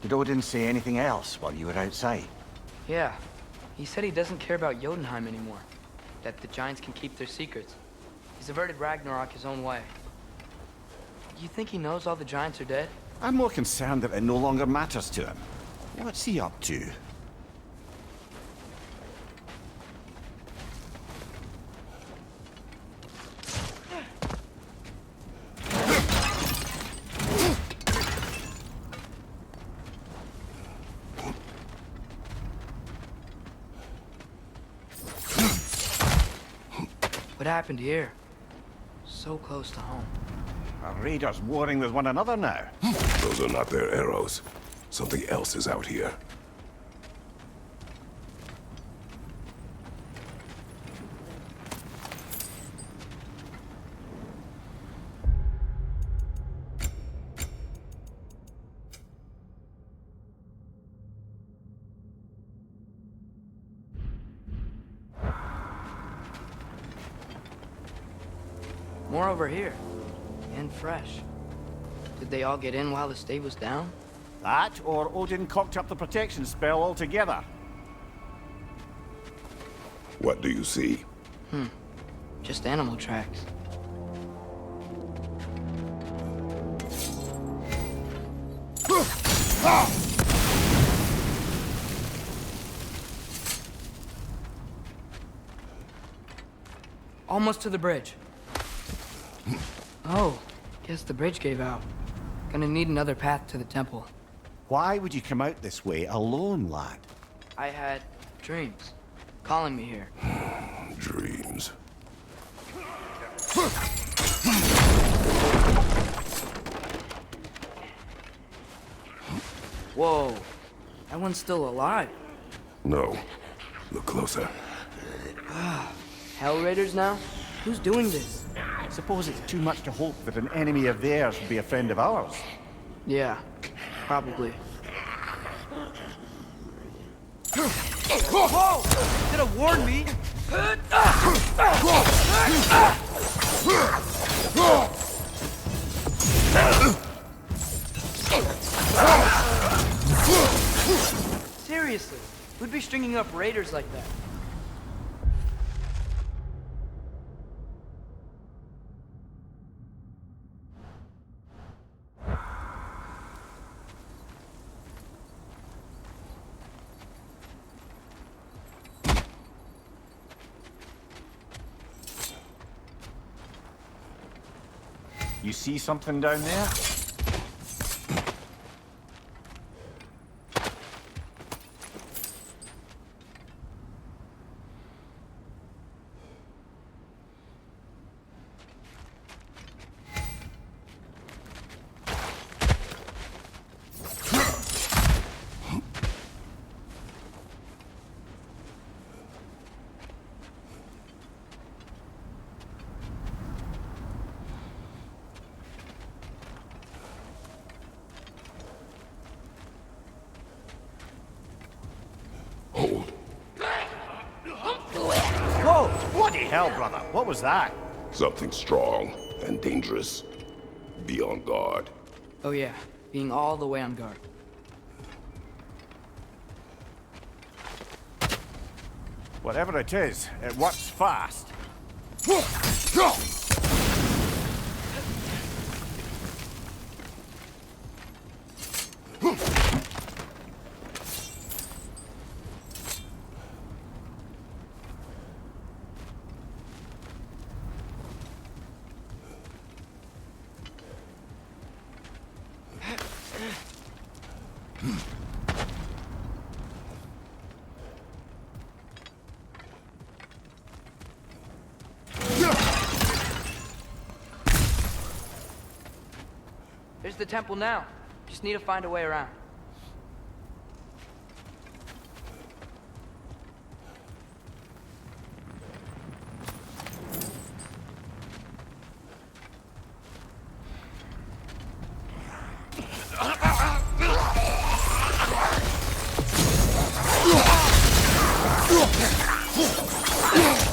Did Odin say anything else while you were outside? Yeah. He said he doesn't care about Jotunheim anymore. That the giants can keep their secrets. He's averted Ragnarok his own way. You think he knows all the giants are dead? I'm more concerned that it no longer matters to him. What's he up to? What happened here? So close to home. Are raiders warring with one another now? Those are not their arrows. Something else is out here. More over here. And fresh. Did they all get in while the stave was down? That, or Odin cocked up the protection spell altogether. What do you see? Just animal tracks. Almost to the bridge. Oh, guess the bridge gave out. Gonna need another path to the temple. Why would you come out this way alone, lad? I had dreams calling me here. Dreams. Whoa, that one's still alive. No. Look closer. Hell Raiders now? Who's doing this? Suppose it's too much to hope that an enemy of theirs would be a friend of ours. Yeah, probably. Whoa! Could have warned me! Seriously, who'd be stringing up raiders like that? You see something down there? Hold. Whoa! Bloody hell, brother! What was that? Something strong and dangerous. Be on guard. Oh yeah, being all the way on guard. Whatever it is, it works fast. There's the temple now. Just need to find a way around.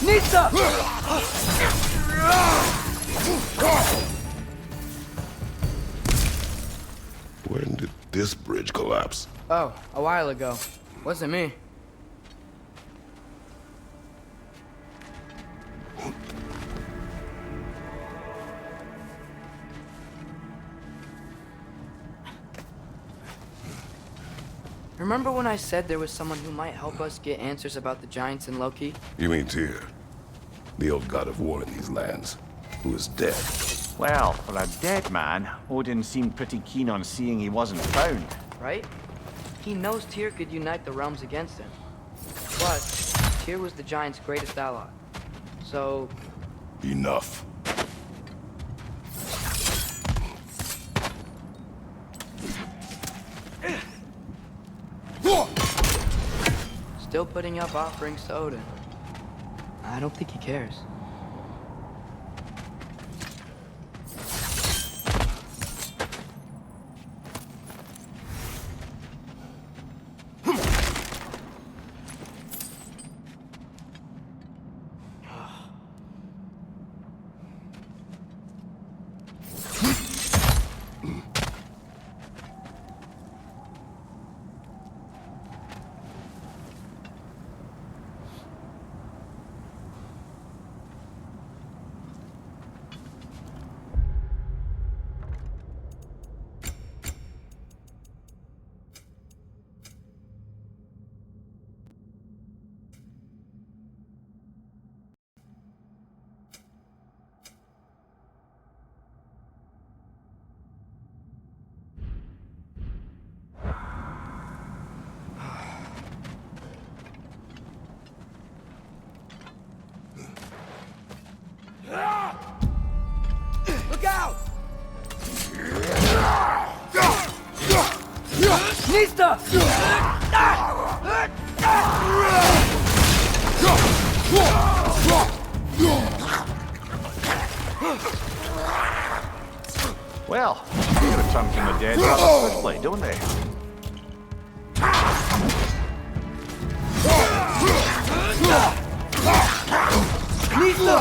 Nisa! When did this bridge collapse? Oh, a while ago. Wasn't me. Remember when I said there was someone who might help us get answers about the giants and Loki? You mean Tyr, the old god of war in these lands, who is dead? Well, for a dead man, Odin seemed pretty keen on seeing he wasn't found. Right? He knows Tyr could unite the realms against him. Plus, Tyr was the giant's greatest ally. So... Enough. Still putting up offerings to Odin. I don't think he cares. Look out! Nista! Well, they return from the dead rather quickly, don't they? Nista!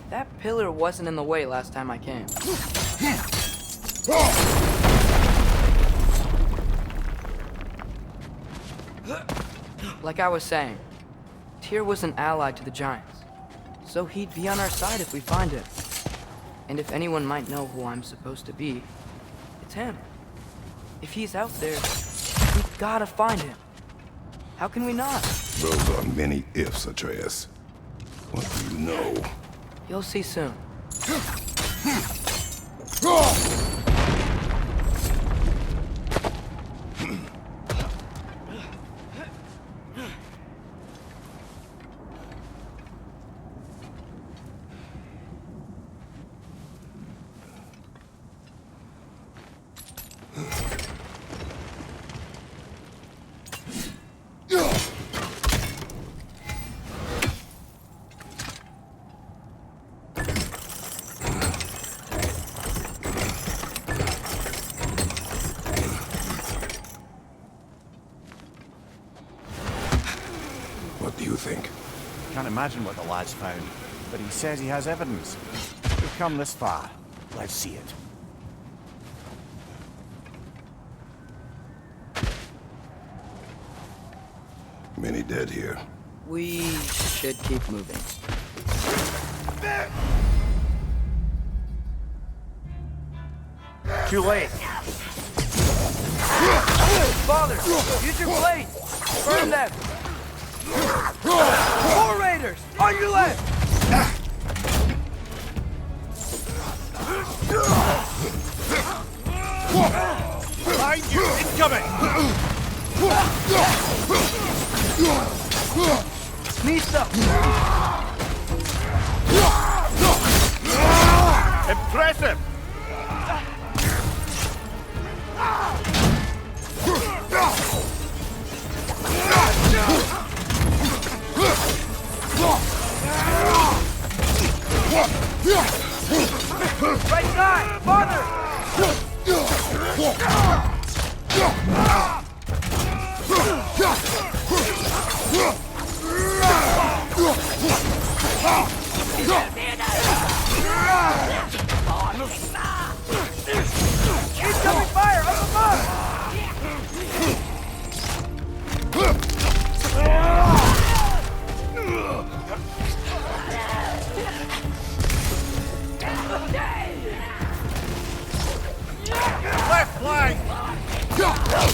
That pillar wasn't in the way last time I came. Like I was saying, Tyr was an ally to the giants, so he'd be on our side if we find him. And if anyone might know who I'm supposed to be, it's him. If he's out there, we've gotta find him. How can we not? Those are many ifs, Atreus. What do you know? You'll see soon. What do you think? Can't imagine what the lad's found, but he says he has evidence. We've come this far. Let's see it. Many dead here. We should keep moving. Too late. Father, use your blade! Burn them! War Raiders! On your left! Behind you! Incoming! Mista! Impressive! Right side! Farther! Incoming fire! Up above! Left flank! Got him!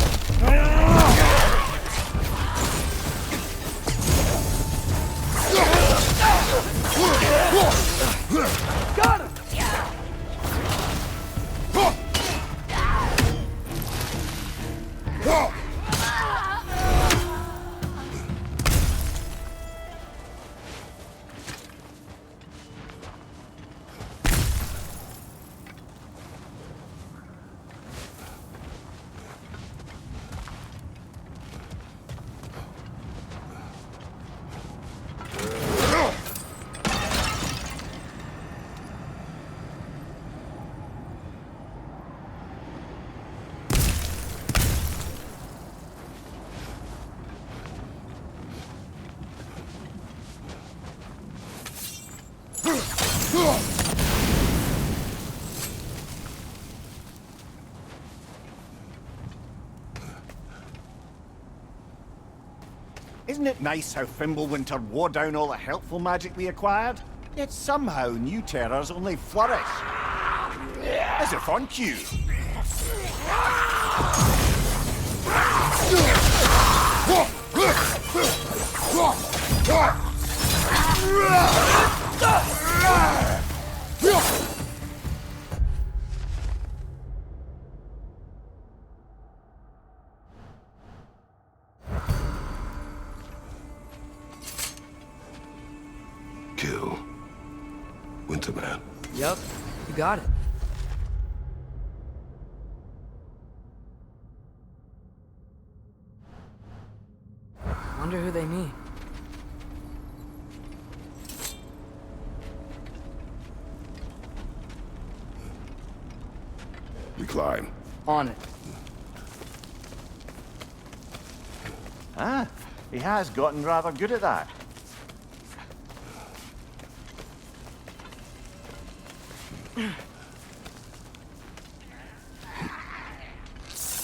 Isn't it nice how Fimbulwinter wore down all the helpful magic we acquired? Yet somehow new terrors only flourish. As if on cue. Kill Winterman. Yup, you got it. Wonder who they mean. We climb. On it. Ah, he has gotten rather good at that.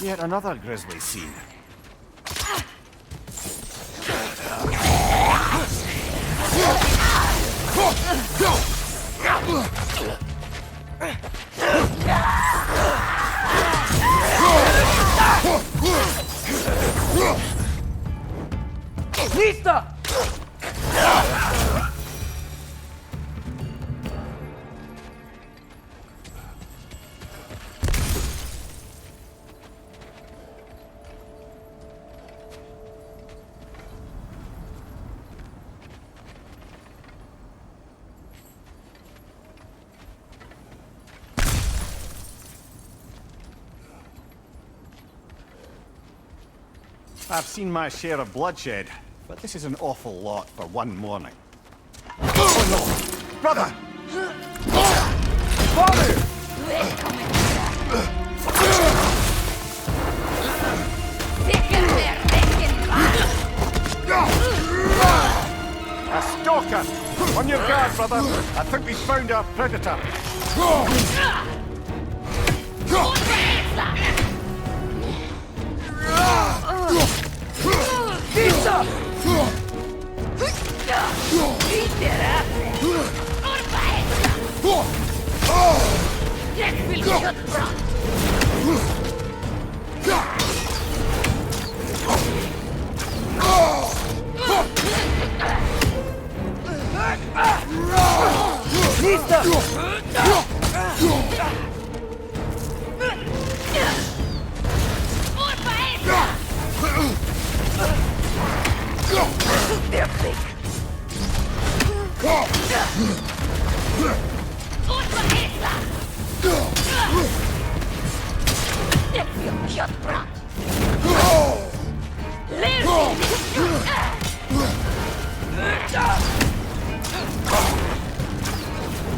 Yet another grisly scene. Mista! I've seen my share of bloodshed, but this is an awful lot for one morning. Oh no! Brother! Father! A stalker! On your guard, brother! I think we found our predator! Mista! Mista!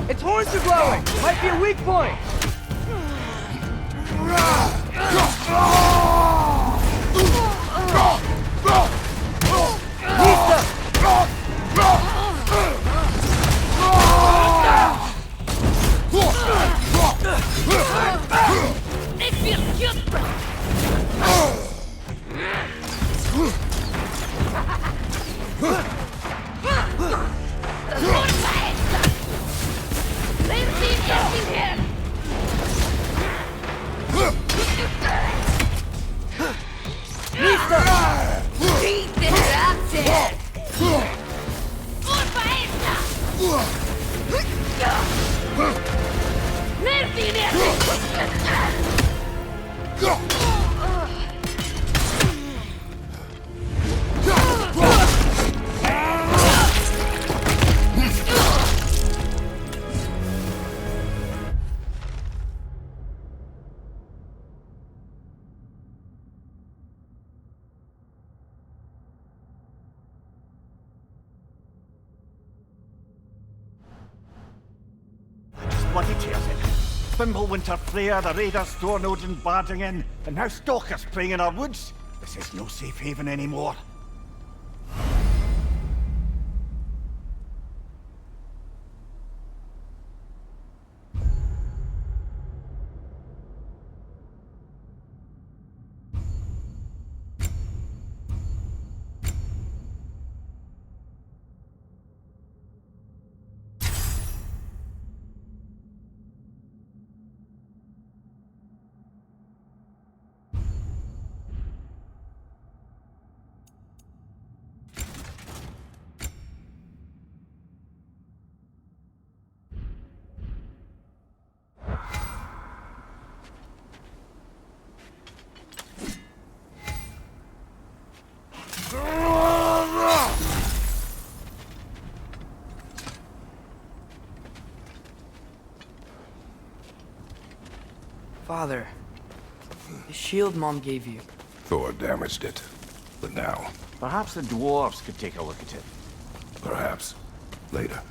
Its horns are glowing! Might be a weak point! Bloody tears it. Fimbulwinter Freya, the raiders Stornode and barging in, and now stalkers preying in our woods. This is no safe haven anymore. Father, the shield Mom gave you. Thor damaged it. But now, Perhaps the dwarves could take a look at it. perhaps, later.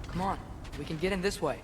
Come on, we can get in this way.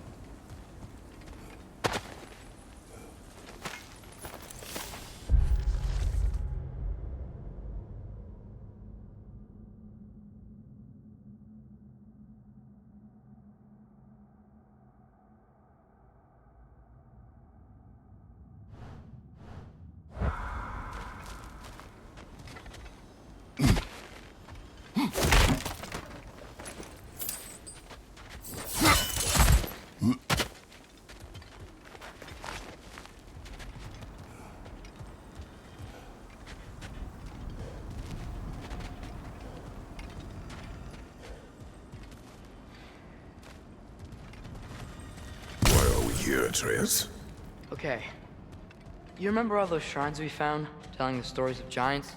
Here, Atreus. Okay. You remember all those shrines we found, telling the stories of giants?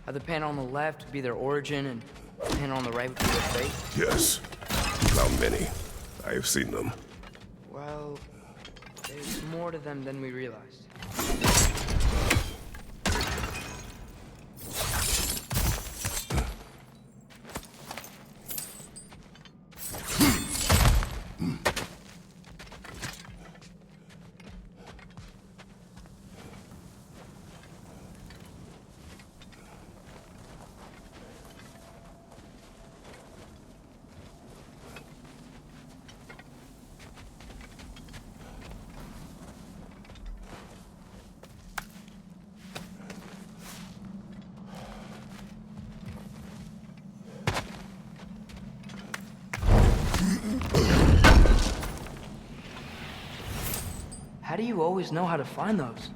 How the panel on the left would be their origin, and the panel on the right would be their fate? Yes. Found many. I have seen them. Well, there's more to them than we realized. How do you always know how to find those?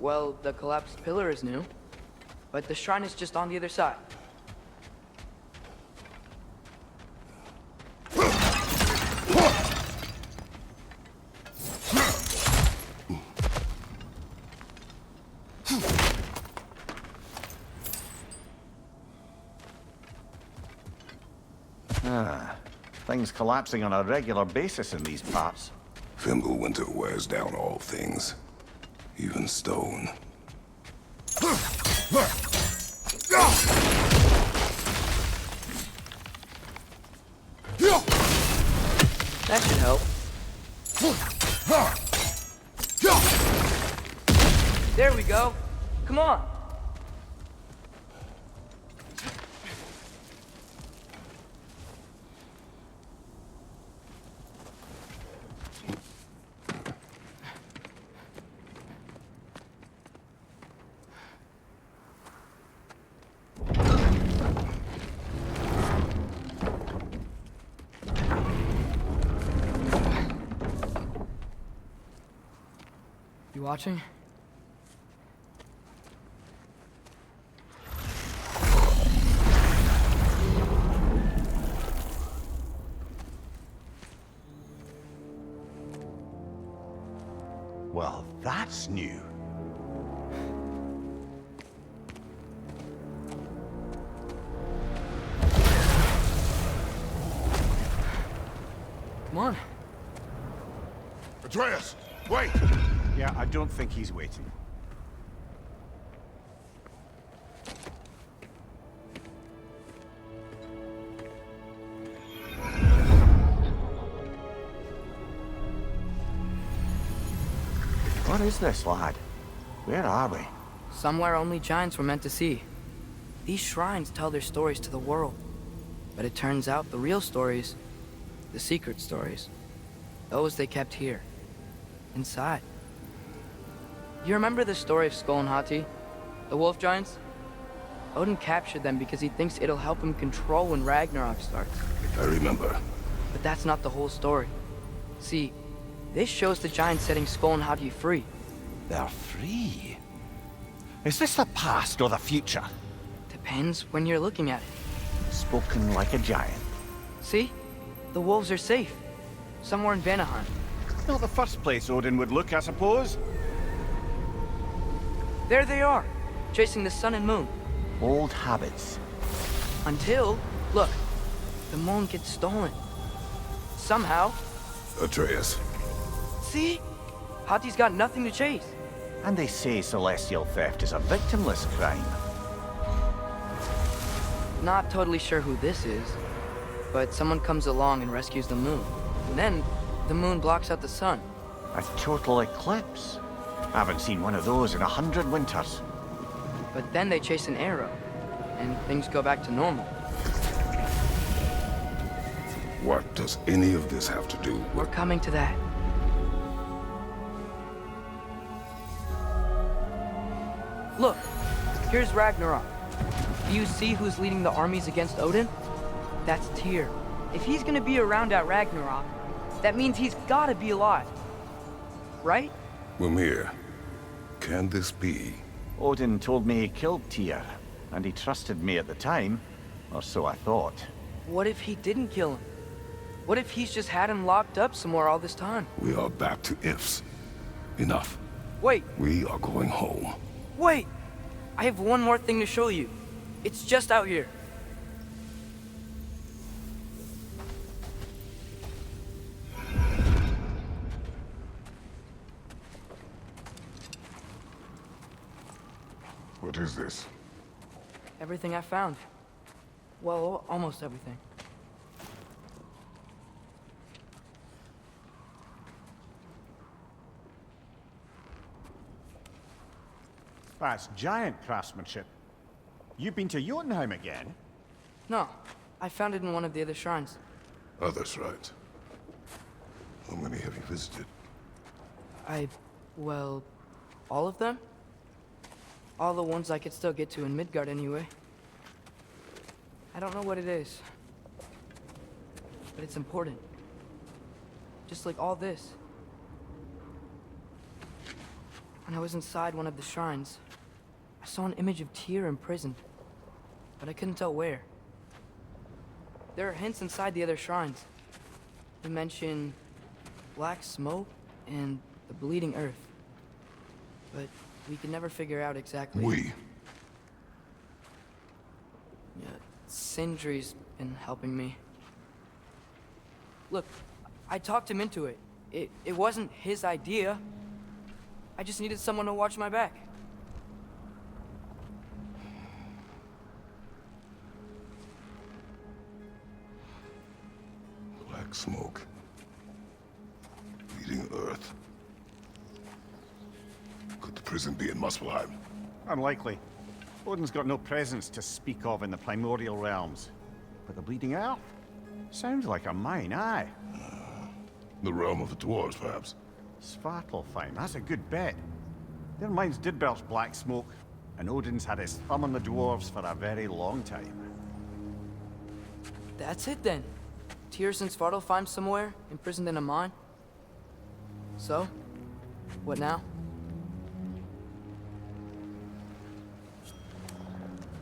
Well, the collapsed pillar is new, but the shrine is just on the other side. Ah, things collapsing on a regular basis in these parts. Fimbulwinter wears down all things, even stone. That should help. There we go. Come on. You watching? Well, that's new. Come on. Atreus, wait! Yeah, I don't think he's waiting. What is this, lad? Where are we? Somewhere only giants were meant to see. These shrines tell their stories to the world. But it turns out the real stories, the secret stories, those they kept here, inside. You remember the story of Skull and Hati, the wolf giants? Odin captured them because he thinks it'll help him control when Ragnarok starts. I remember. But that's not the whole story. See, this shows the giants setting Skull and Hati free. They're free. Is this the past or the future? Depends when you're looking at it. Spoken like a giant. See? The wolves are safe. Somewhere in Vanaheim. Not the first place Odin would look, I suppose. There they are, chasing the sun and moon. Old habits. Until, look, the moon gets stolen. Somehow. Atreus. See? Hati's got nothing to chase. And they say celestial theft is a victimless crime. Not totally sure who this is, but someone comes along and rescues the moon. And then, the moon blocks out the sun. A total eclipse. I haven't seen one of those in 100 winters. But then they chase an arrow, and things go back to normal. What does any of this have to do We're with... coming to that. Look, here's Ragnarok. Do you see who's leading the armies against Odin? That's Tyr. If he's gonna be around at Ragnarok, that means he's gotta be alive. Right? Mimir, can this be? Odin told me he killed Tyr, and he trusted me at the time, or so I thought. What if he didn't kill him? What if he's just had him locked up somewhere all this time? We are back to ifs. Enough. Wait, We are going home. wait! I have one more thing to show you. It's just out here. What is this? Everything I found. Well, almost everything. That's giant craftsmanship. You've been to Jotunheim again? No, I found it in one of the other shrines. Other shrines. How many have you visited? Well, all of them? All the ones I could still get to in Midgard anyway. I don't know what it is, but it's important. Just like all this. When I was inside one of the shrines, I saw an image of Tyr imprisoned, but I couldn't tell where. There are hints inside the other shrines. They mention black smoke and the bleeding earth, but we could never figure out exactly. We. Yeah, Sindri's been helping me. Look, I talked him into it. It wasn't his idea. I just needed someone to watch my back. Black smoke. Eating earth. Could the prison be in Muspelheim? Unlikely. Odin's got no presence to speak of in the primordial realms. But the Bleeding Earth? Sounds like a mine, aye. The realm of the dwarves, perhaps. Svartalfheim, that's a good bet. Their mines did belch black smoke, and Odin's had his thumb on the dwarves for a very long time. That's it then. Tyr's in Svartalfheim somewhere, imprisoned in a mine. So, what now?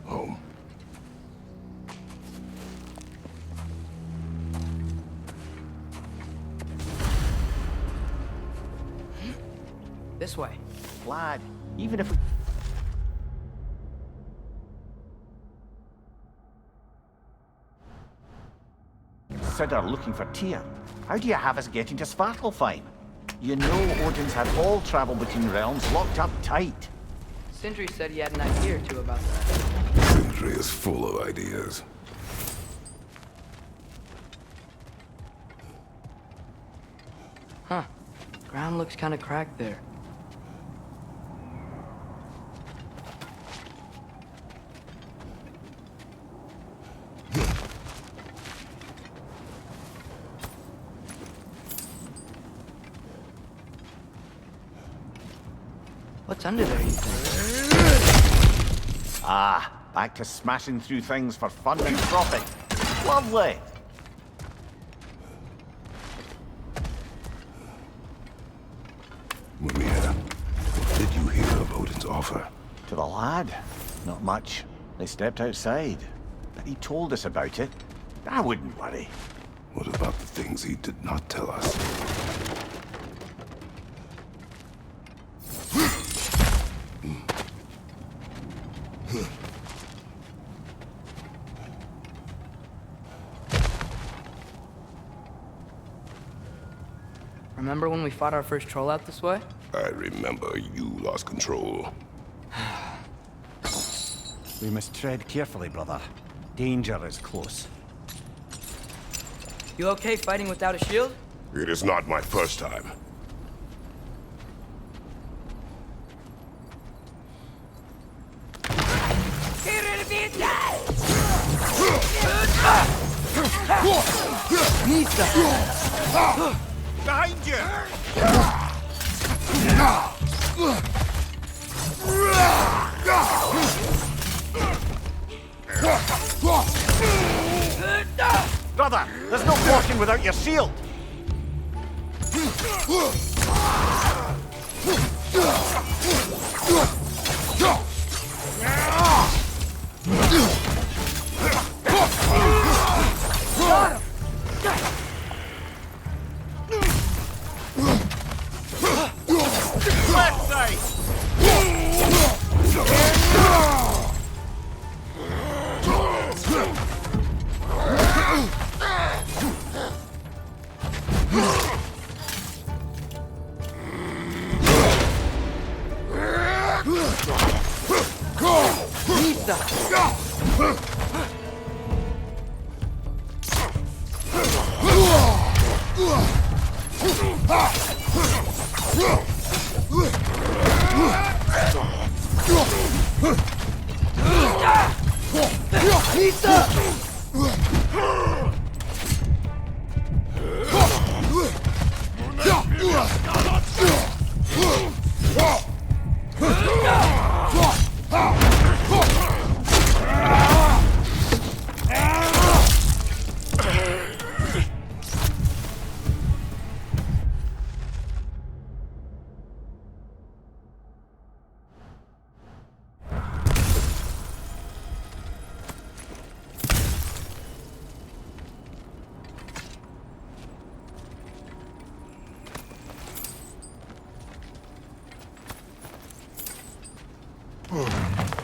Home. This way. Lad, even if we... Consider looking for Tyr. How do you have us getting to Svartalfheim? You know Odin's had all travel between realms locked up tight. Sindri said he had an idea or two about that. Sindri is full of ideas. Huh. Ground looks kind of cracked there. What's under there, you think? Ah, back to smashing through things for fun and profit. Lovely! Maria, what did you hear of Odin's offer? To the lad? Not much. They stepped outside. But he told us about it. I wouldn't worry. What about the things he did not tell us? Remember when we fought our first troll out this way? I remember you lost control. We must tread carefully, brother. Danger is close. You okay fighting without a shield? It is not my first time. Behind you! Brother, there's no walking without your shield! Left side!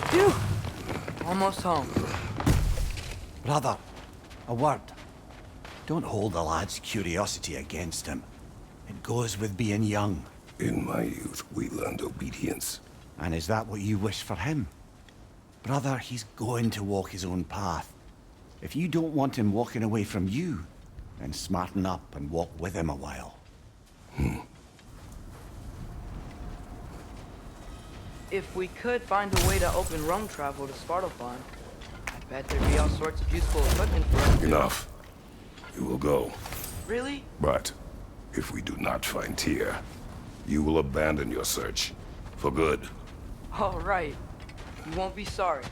Phew! Almost home. Brother, a word. Don't hold the lad's curiosity against him. It goes with being young. In my youth, we learned obedience. And is that what you wish for him? Brother, he's going to walk his own path. If you don't want him walking away from you, then smarten up and walk with him a while. If we could find a way to open roam travel to Svartalfheim, I bet there'd be all sorts of useful equipment for us. Enough. You will go. Really? But if we do not find Tyr, you will abandon your search. For good. All right. You won't be sorry.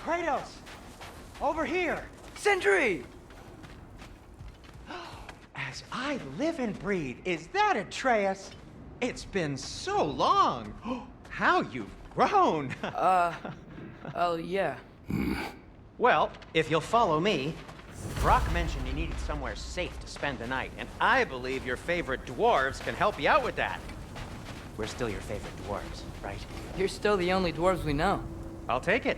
Kratos! Over here! Sentry! As I live and breathe, is that Atreus? It's been so long! How you've grown! Oh, yeah. Well, if you'll follow me, Brock mentioned you needed somewhere safe to spend the night, and I believe your favorite dwarves can help you out with that. We're still your favorite dwarves, right? You're still the only dwarves we know. I'll take it.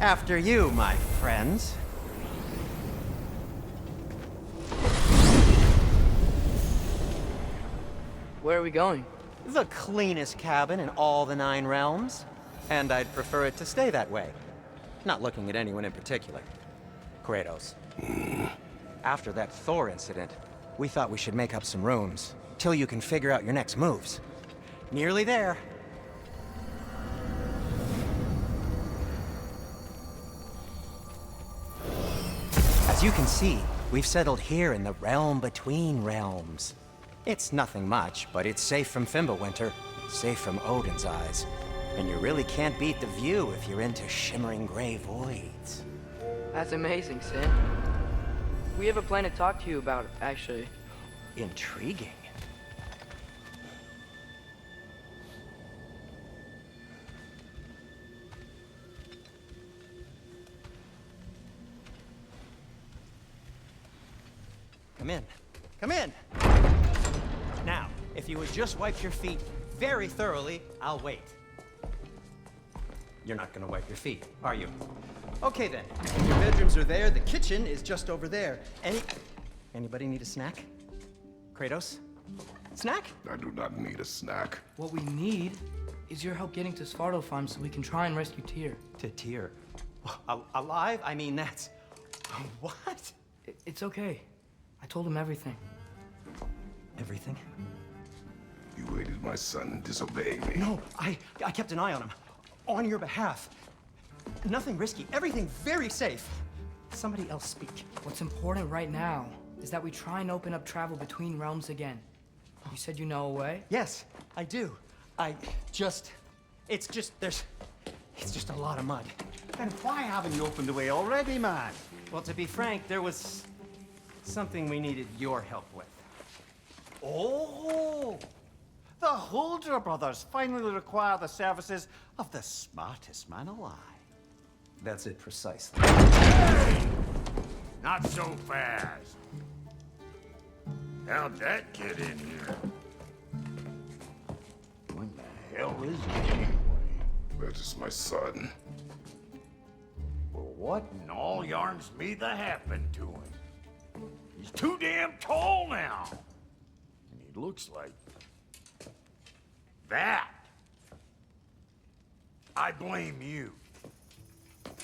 After you, my friends. Where are we going? The cleanest cabin in all the 9 realms. And I'd prefer it to stay that way. Not looking at anyone in particular. Kratos. After that Thor incident, we thought we should make up some rooms, till you can figure out your next moves. Nearly there. As you can see, we've settled here in the realm between realms. It's nothing much, but it's safe from Fimbulwinter, safe from Odin's eyes. And you really can't beat the view if you're into shimmering gray voids. That's amazing, Sin. We have a plan to talk to you about, actually. Intriguing. Come in. Come in! Now, if you would just wipe your feet very thoroughly, I'll wait. You're not gonna wipe your feet, are you? Okay then. Your bedrooms are there, the kitchen is just over there. Anybody need a snack? Kratos? Snack? I do not need a snack. What we need is your help getting to Svartalfheim so we can try and rescue Tyr. To Tyr. Alive? I mean, that's... What? It's okay. I told him everything. Everything? You aided my son in disobeying me. No, I kept an eye on him. On your behalf. Nothing risky, everything very safe. Somebody else speak. What's important right now is that we try and open up travel between realms again. You said you know a way? Yes, I do. It's just a lot of mud. Then why haven't you opened the way already, man? Well, to be frank, there was something we needed your help with. Oh! The Holder brothers finally require the services of the smartest man alive. That's it precisely. Not so fast. How'd that get in here? When the hell is it anyway? That is my son. Well, what in all yarns me that happened to him? He's too damn tall now. And he looks like... that. I blame you.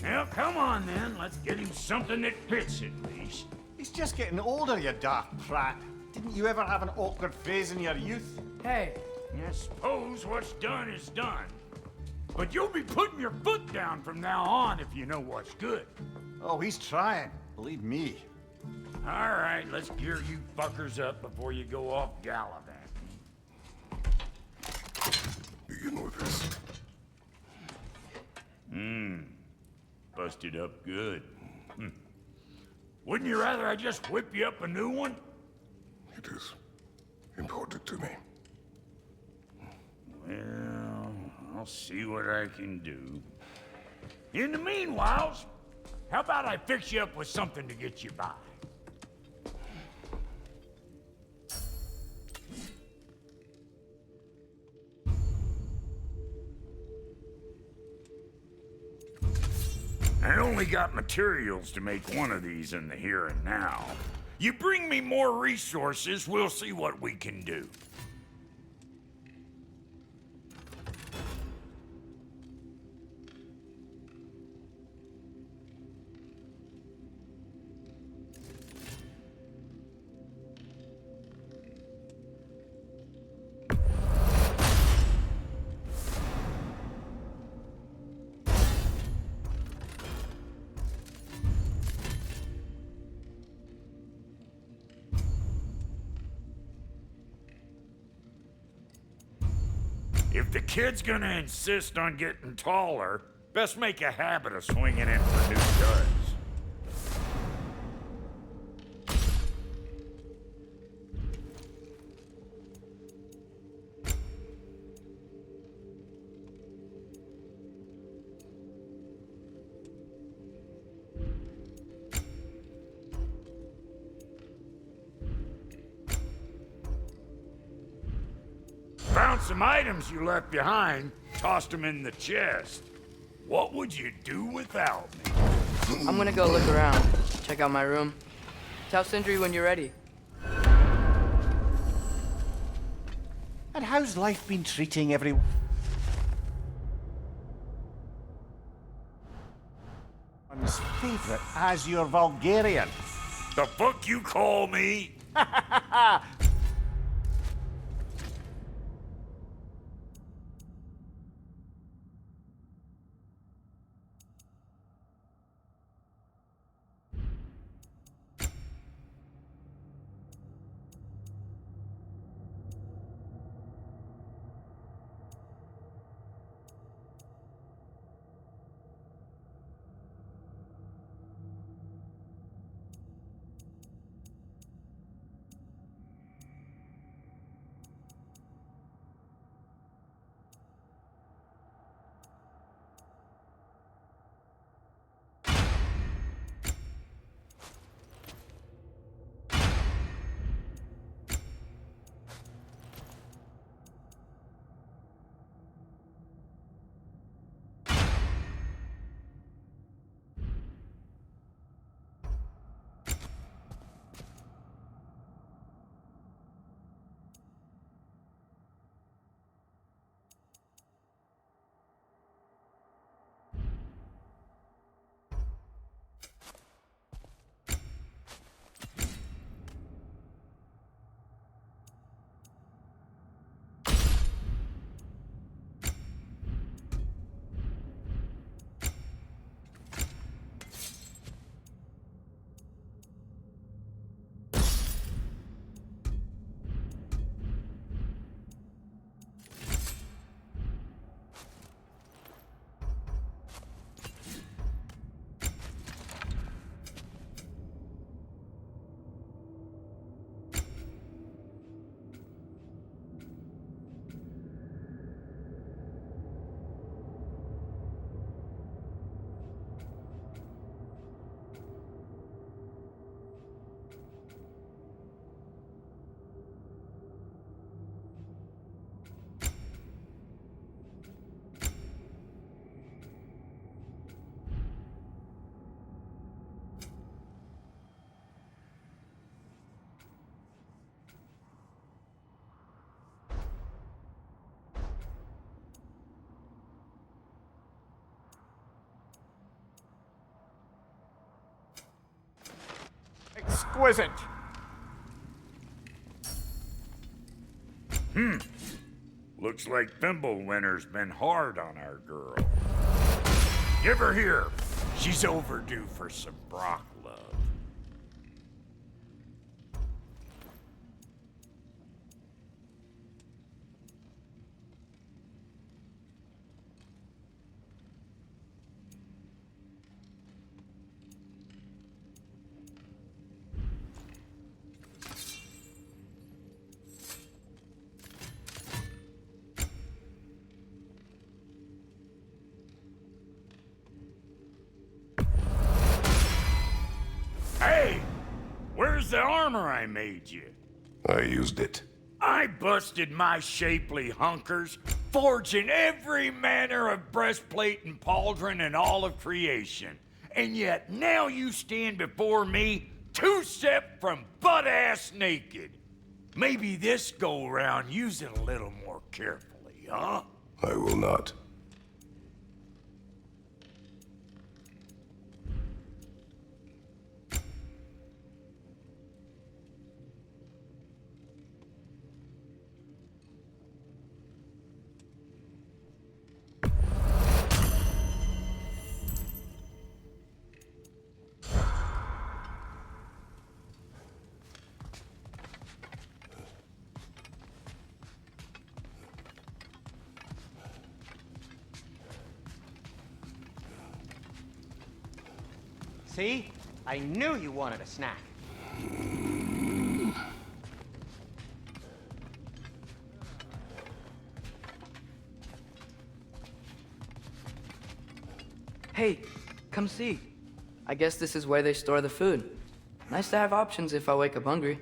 Now, come on then. Let's get him something that fits at least. He's just getting older, you dark prat. Didn't you ever have an awkward phase in your youth? Hey, I suppose what's done is done. But you'll be putting your foot down from now on if you know what's good. Oh, he's trying. Believe me. All right, let's gear you fuckers up before you go off gallivanting. Begin with this. Busted up good. Wouldn't you rather I just whip you up a new one? It is impossible. to me. Well, I'll see what I can do. In the meanwhile, how about I fix you up with something to get you by? I only got materials to make one of these in the here and now. You bring me more resources, we'll see what we can do. If the kid's gonna insist on getting taller, best make a habit of swinging in for new duds. Found some items you left behind, tossed them in the chest. What would you do without me? I'm gonna go look around, check out my room. Tell Sindri when you're ready. And how's life been treating everyone? One's favorite as your Vulgarian. The fuck you call me? Exquisite. Looks like Fimbulwinter's been hard on our girl. Give her here. She's overdue for some Brock love. the armor I made you? I used it. I busted my shapely hunkers, forging every manner of breastplate and pauldron in all of creation. And yet now you stand before me, two-step from butt-ass naked. Maybe this go-round use it a little more carefully, huh? I will not. See? I knew you wanted a snack. Hey, come see. I guess this is where they store the food. Nice to have options if I wake up hungry.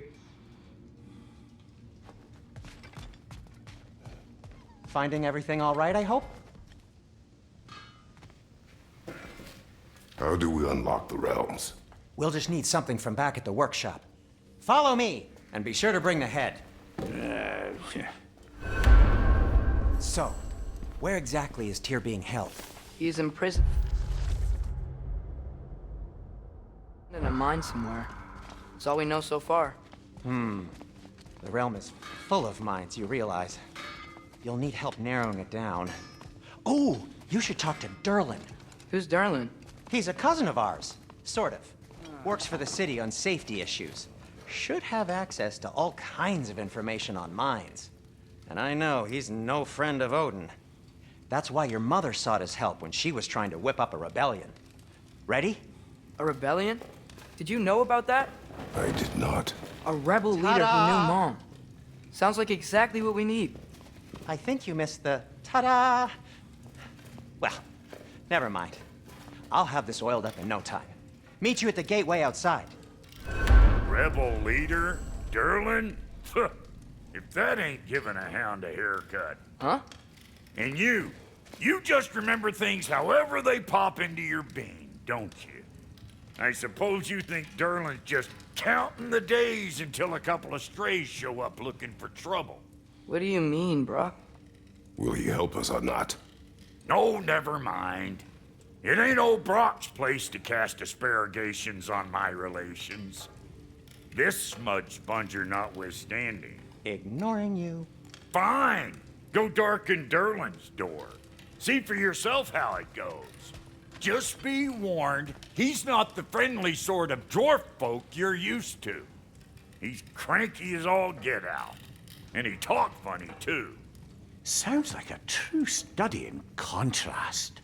Finding everything all right, I hope? How do we unlock the realms? We'll just need something from back at the workshop. Follow me, and be sure to bring the head. So, where exactly is Tyr being held? He's in prison. In a mine somewhere. That's all we know so far. The realm is full of mines, you realize. You'll need help narrowing it down. Oh, you should talk to Durlin. Who's Darlin? He's a cousin of ours, sort of. Works for the city on safety issues. Should have access to all kinds of information on mines. And I know he's no friend of Odin. That's why your mother sought his help when she was trying to whip up a rebellion. Ready? A rebellion? Did you know about that? I did not. A rebel leader who Ta-da! knew Mom. Sounds like exactly what we need. I think you missed the ta-da. Well, never mind. I'll have this oiled up in no time. Meet you at the gateway outside. Rebel leader? Durlin? If that ain't giving a hound a haircut. Huh? And you just remember things however they pop into your bean, don't you? I suppose you think Durlin's just counting the days until a couple of strays show up looking for trouble. What do you mean, Brock? Will he help us or not? No, never mind. It ain't old Brock's place to cast asparagations on my relations. This smudge sponger notwithstanding. Ignoring you. Fine. Go darken Durlin's door. See for yourself how it goes. Just be warned, he's not the friendly sort of dwarf folk you're used to. He's cranky as all get out. And he talk funny, too. Sounds like a true study in contrast.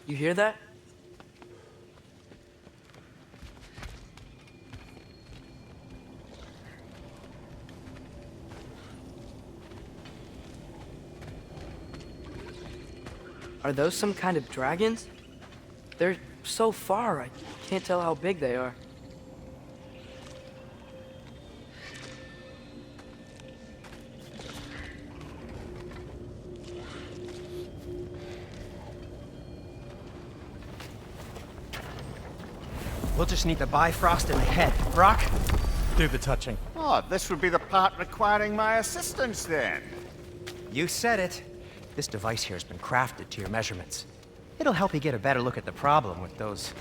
You hear that? Are those some kind of dragons? They're so far, I can't tell how big they are. We'll just need the Bifrost in the head. Brock, do the touching. Oh, this would be the part requiring my assistance then. You said it. This device here has been crafted to your measurements. It'll help you get a better look at the problem with those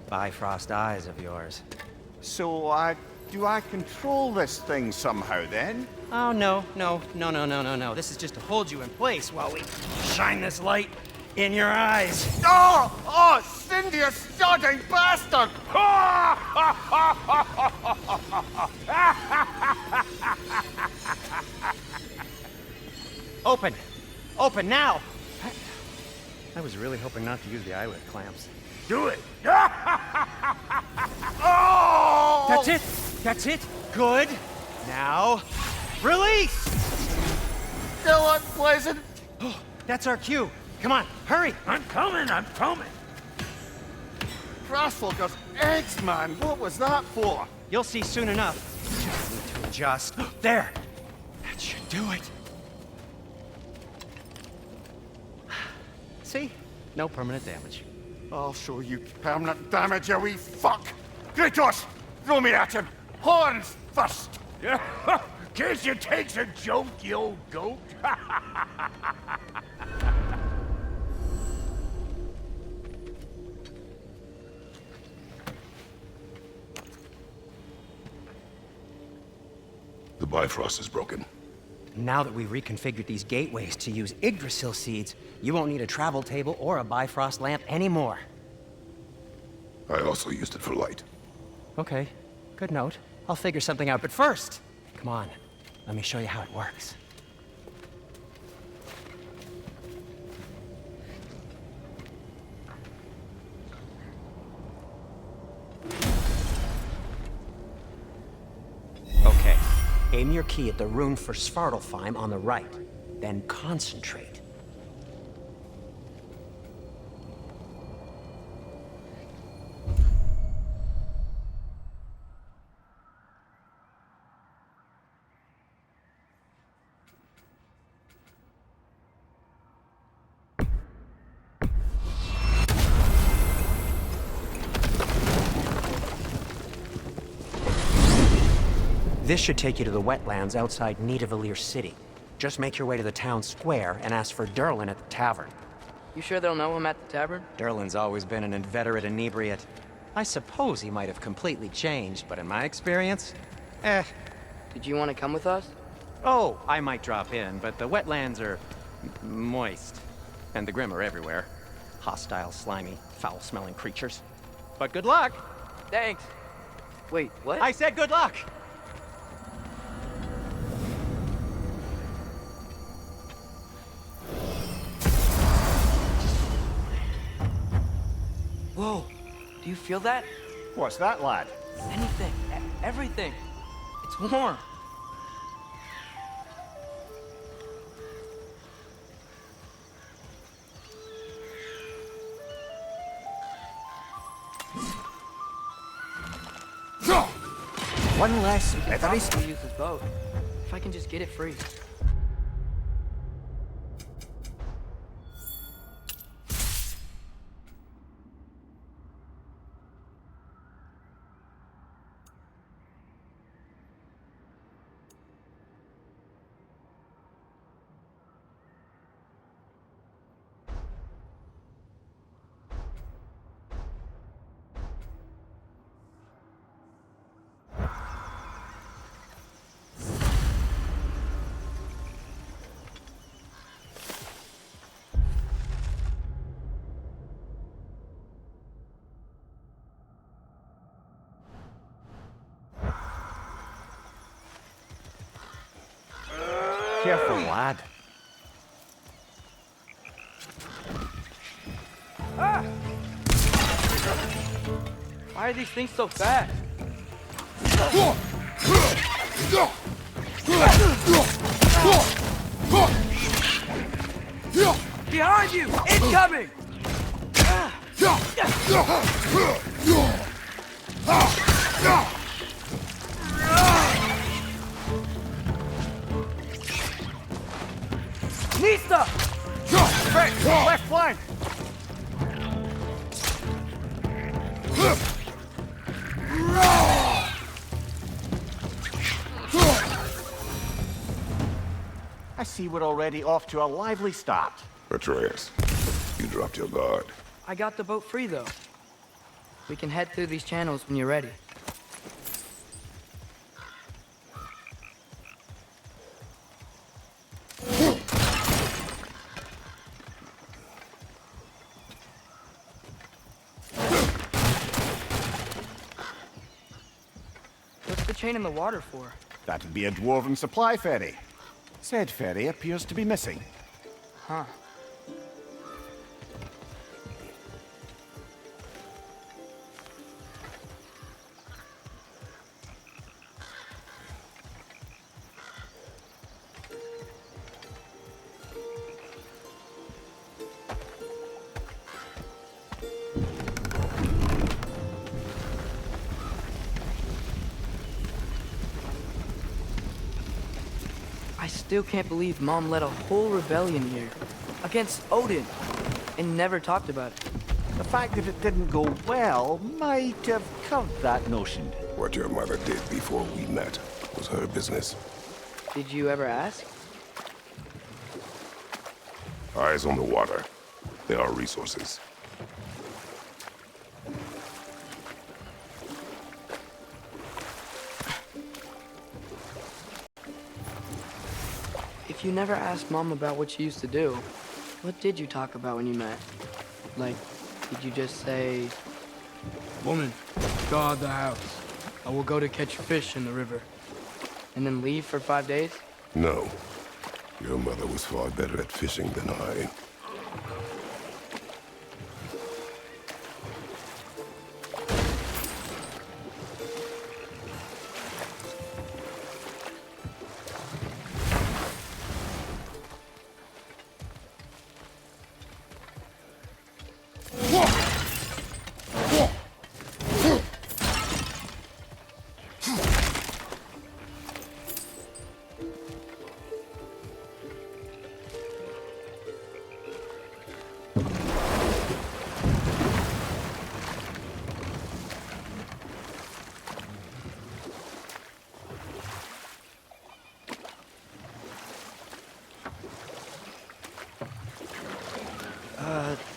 Bifrost eyes of yours. So, do I control this thing somehow then? Oh, no. This is just to hold you in place while we shine this light in your eyes. Oh, Cindy, you sodding bastard! Open! Open now! I was really hoping not to use the eyelid clamps. Do it! Oh! That's it! That's it! Good! Now, release! Still unpleasant. That's our cue. Come on, hurry! I'm coming, I'm coming. Grassfolker's eggs, man. What was that for? You'll see soon enough. Just need to adjust. There! That should do it. See? No permanent damage. I'll show you permanent damage, you wee fuck. Kratos, throw me at him. Horns first. Guess you takes a joke, you old goat. The Bifrost is broken. Now that we've reconfigured these gateways to use Yggdrasil seeds, you won't need a travel table or a Bifrost lamp anymore. I also used it for light. Okay, good note. I'll figure something out, but first, come on, let me show you how it works. Okay, aim your key at the rune for Svartalfheim on the right, then concentrate. This should take you to the wetlands outside Nidavellir City. Just make your way to the town square and ask for Durlin at the tavern. You sure they'll know him at the tavern? Durlin's always been an inveterate inebriate. I suppose he might have completely changed, but in my experience, Did you want to come with us? Oh, I might drop in, but the wetlands are moist. And the Grim are everywhere. Hostile, slimy, foul-smelling creatures. But good luck! Thanks. Wait, what? I said good luck! Whoa, do you feel that? What's that, lad? Anything, everything. It's warm. One less I'll leathery probably use this boat. If I can just get it free. Careful, lad. Why are these things so fast? Behind you! Incoming! Nista! Quick, left flank! I see we're already off to a lively start. Atreus, you dropped your guard. I got the boat free, though. We can head through these channels when you're ready. What's the chain in the water for? That'd be a dwarven supply ferry. Said ferry appears to be missing. Huh. I still can't believe Mom led a whole rebellion here. Against Odin. And never talked about it. The fact that it didn't go well might have curbed that notion. What your mother did before we met was her business. Did you ever ask? Eyes on the water. There are resources. If you never asked Mom about what she used to do, what did you talk about when you met? Like, did you just say, "Woman, guard the house. I will go to catch fish in the river," and then leave for 5 days? No. Your mother was far better at fishing than I.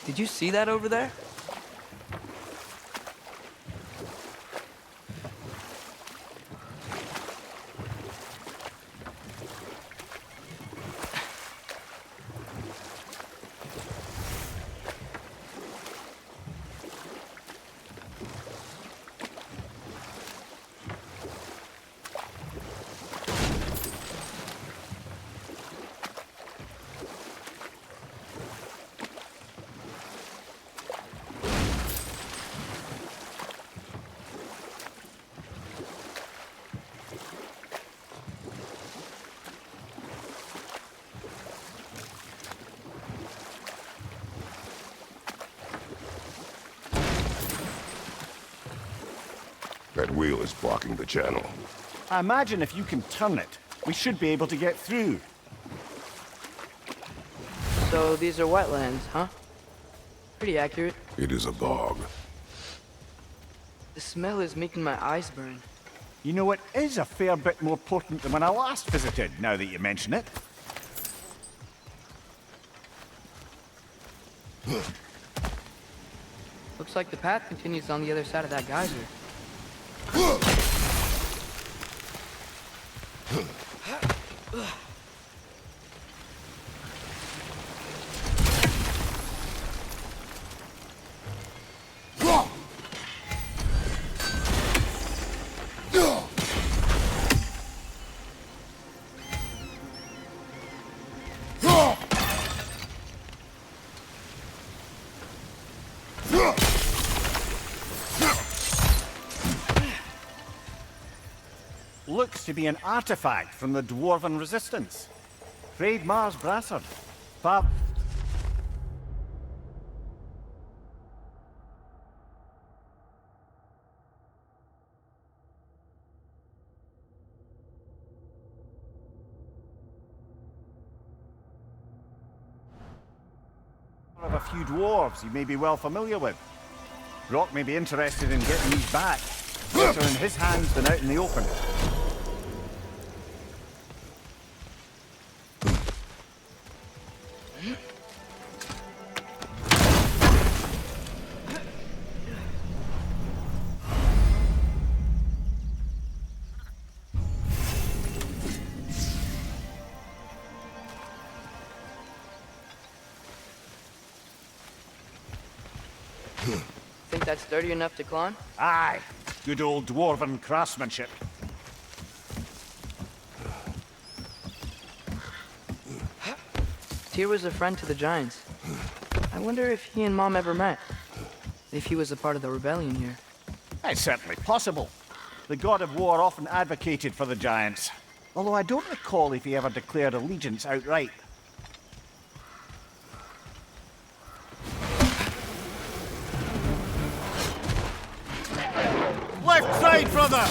Did you see that over there? That wheel is blocking the channel. I imagine if you can turn it, we should be able to get through. So these are wetlands, huh? Pretty accurate. It is a bog. The smell is making my eyes burn. You know, it is a fair bit more potent than when I last visited, now that you mention it. Looks like the path continues on the other side of that geyser. Looks to be an artifact from the Dwarven Resistance. Trade Mars Brassard. Fab. Of a few dwarves you may be well familiar with. Brock may be interested in getting these back. Better in his hands than out in the open. Think that's sturdy enough to climb? Aye, good old dwarven craftsmanship. Tyr was a friend to the Giants. I wonder if he and Mom ever met. If he was a part of the rebellion here. It's certainly possible. The God of War often advocated for the Giants. Although I don't recall if he ever declared allegiance outright. Left side, brother!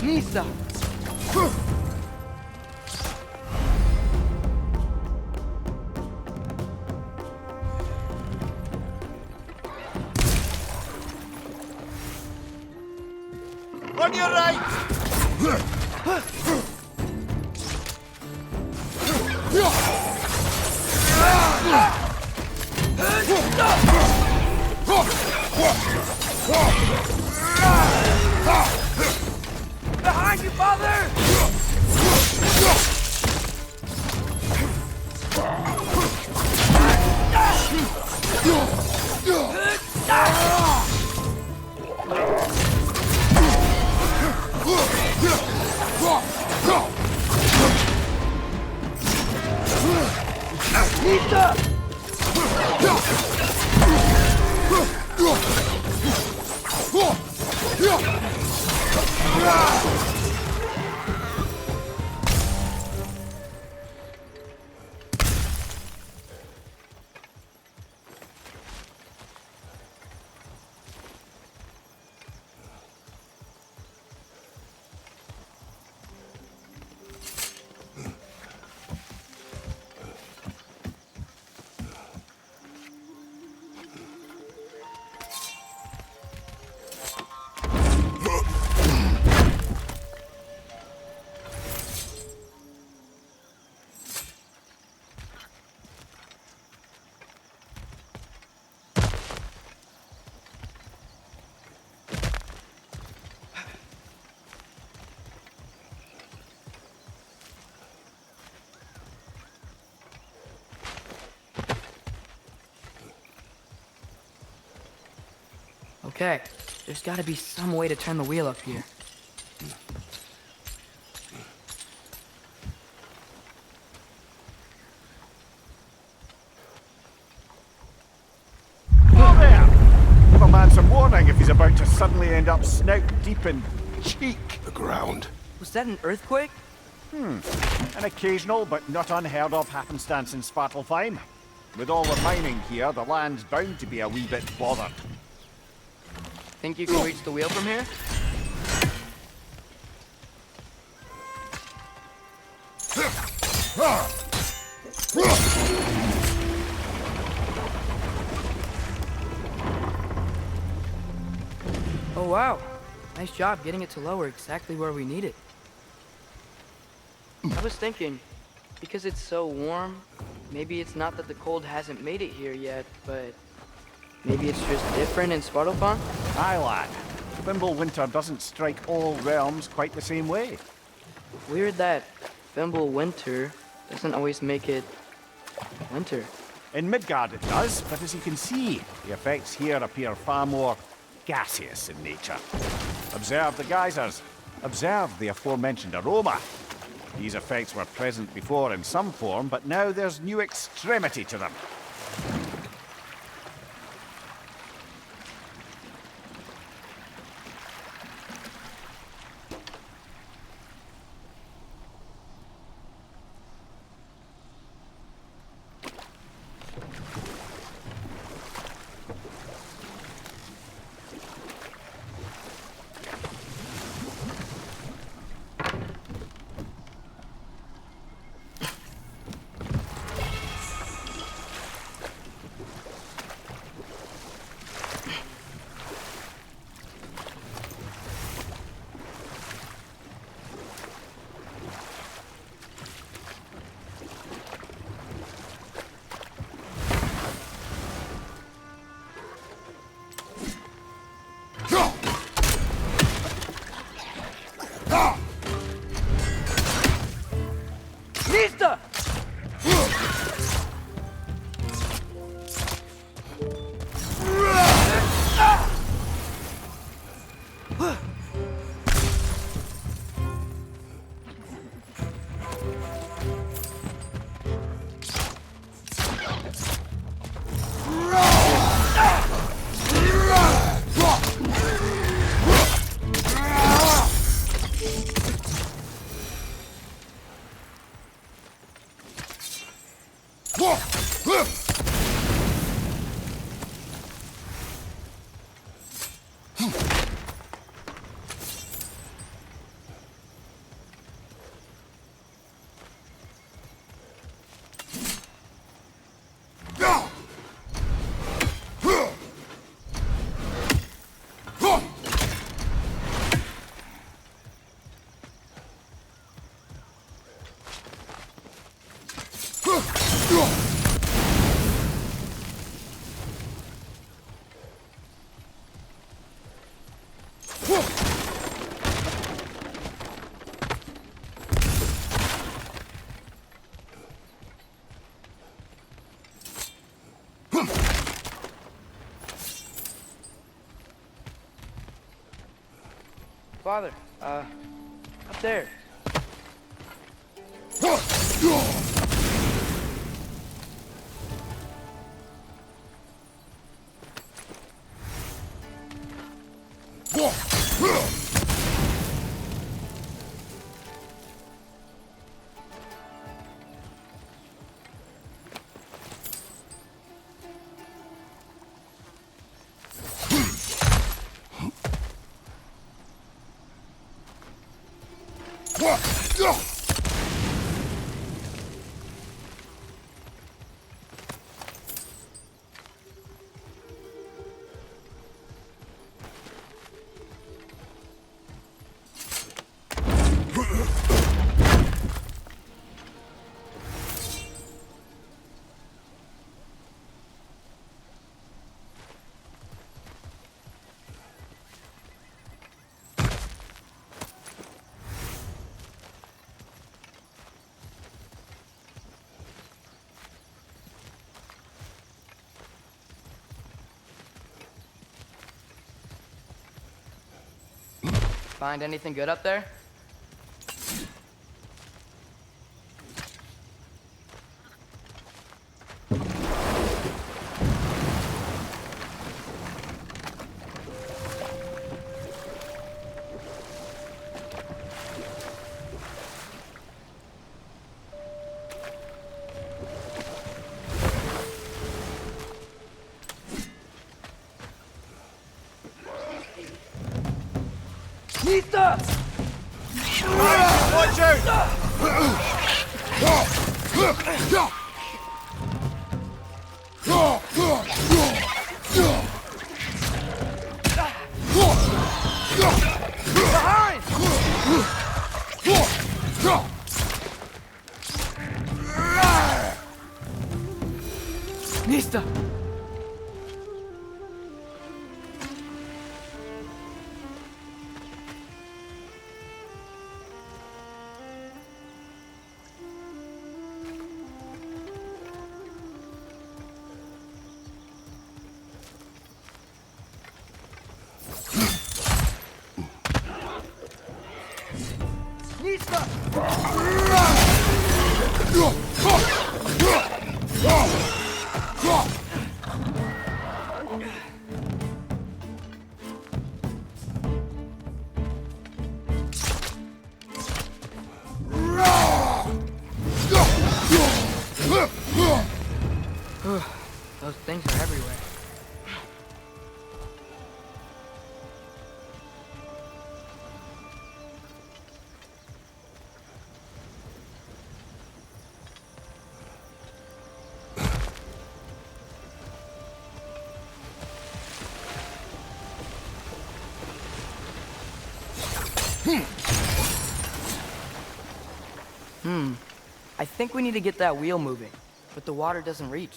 Nisa! On your right! Behind you, father! Okay, there's gotta be some way to turn the wheel up here. Whoa there! Give a man some warning if he's about to suddenly end up snout deep in cheek. The ground. Was that an earthquake? An occasional but not unheard of happenstance in Svartalfheim. With all the mining here, the land's bound to be a wee bit bothered. Think you can reach the wheel from here? Oh wow, nice job getting it to lower exactly where we need it. I was thinking, because it's so warm, maybe it's not that the cold hasn't made it here yet, but maybe it's just different in Svartalfheim? Aye, lad. Winter doesn't strike all realms quite the same way. Weird that winter doesn't always make it winter. In Midgard it does, but as you can see, the effects here appear far more gaseous in nature. Observe the geysers. Observe the aforementioned aroma. These effects were present before in some form, but now there's new extremity to them. Father, up there. Find anything good up there? Nita! Watch out! Behind! Nista! Those things are everywhere. I think we need to get that wheel moving, but the water doesn't reach.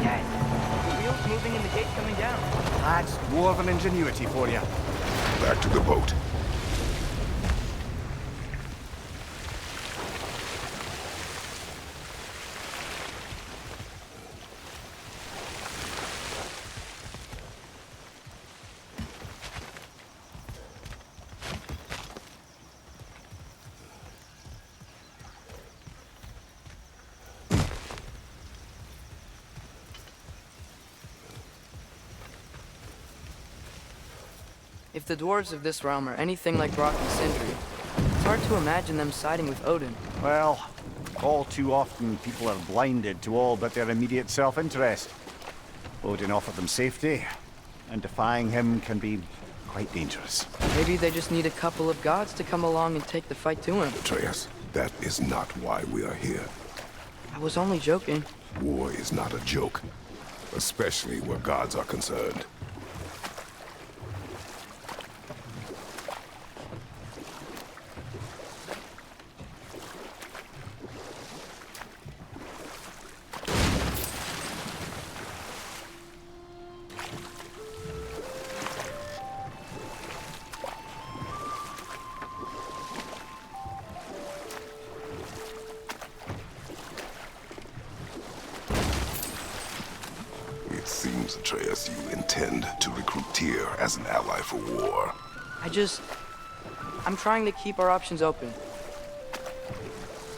Yes, the wheel's moving and the gate's coming down. That's dwarven ingenuity for you. Back to the boat. If the dwarves of this realm are anything like Brock and Sindri, it's hard to imagine them siding with Odin. Well, all too often people are blinded to all but their immediate self-interest. Odin offered them safety, and defying him can be quite dangerous. Maybe they just need a couple of gods to come along and take the fight to him. Atreus, that is not why we are here. I was only joking. War is not a joke, especially where gods are concerned. Atreus, you intend to recruit Tyr as an ally for war. I'm trying to keep our options open.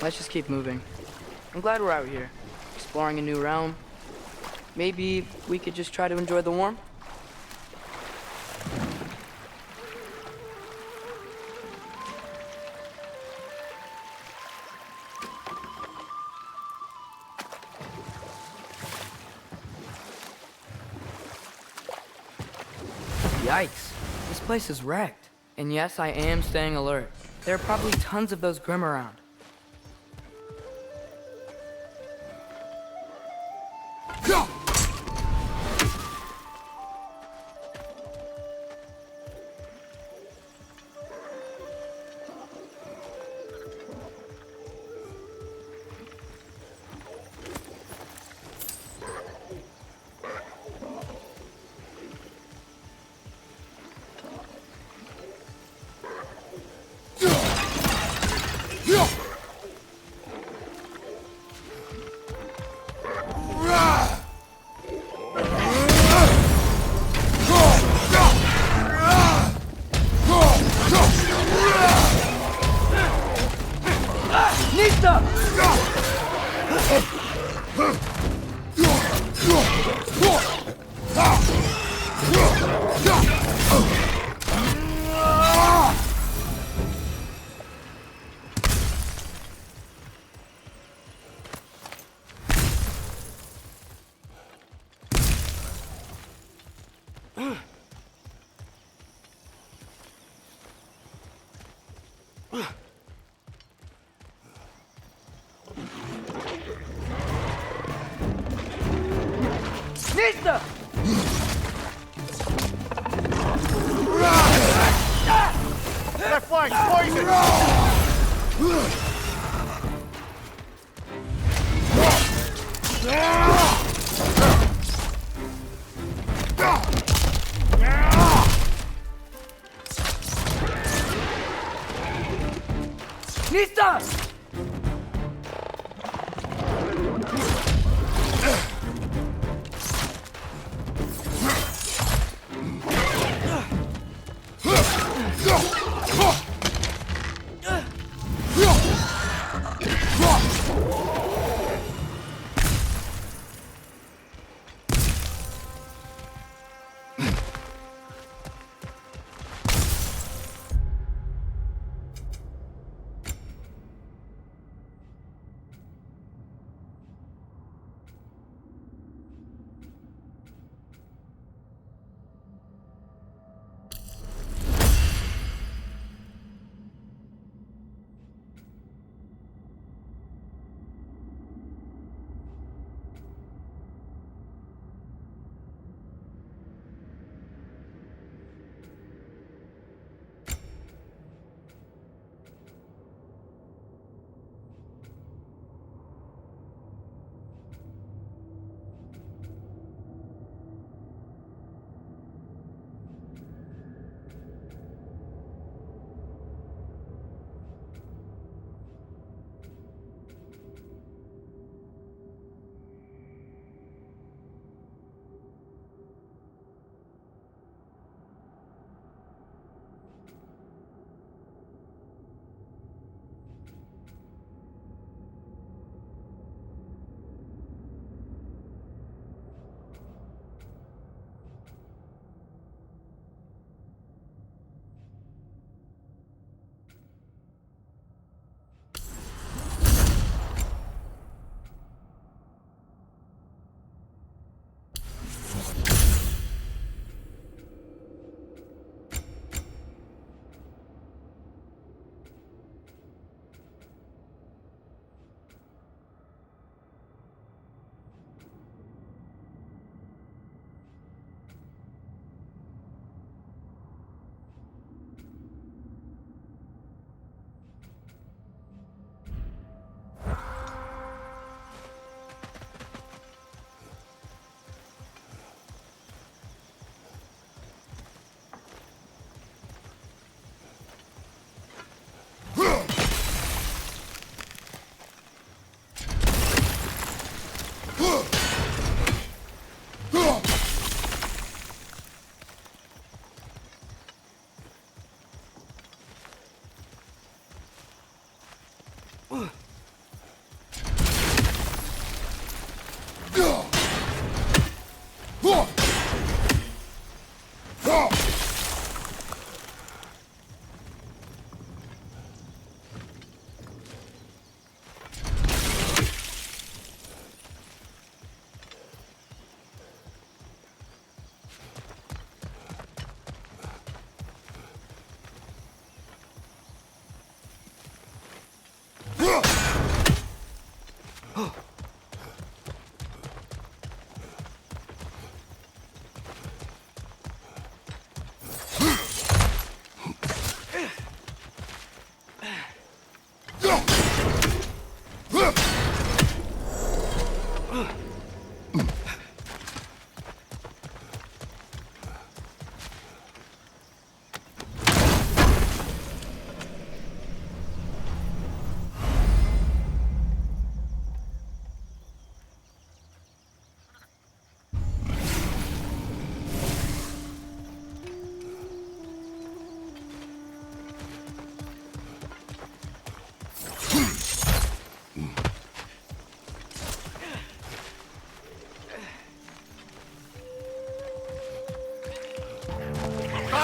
Let's just keep moving. I'm glad we're out here, exploring a new realm. Maybe we could just try to enjoy the warmth? Yikes. This place is wrecked. And yes, I am staying alert. There are probably tons of those Grim around. Left flank, poison! Nista!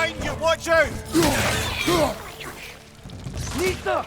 Behind you, watch out! Nita!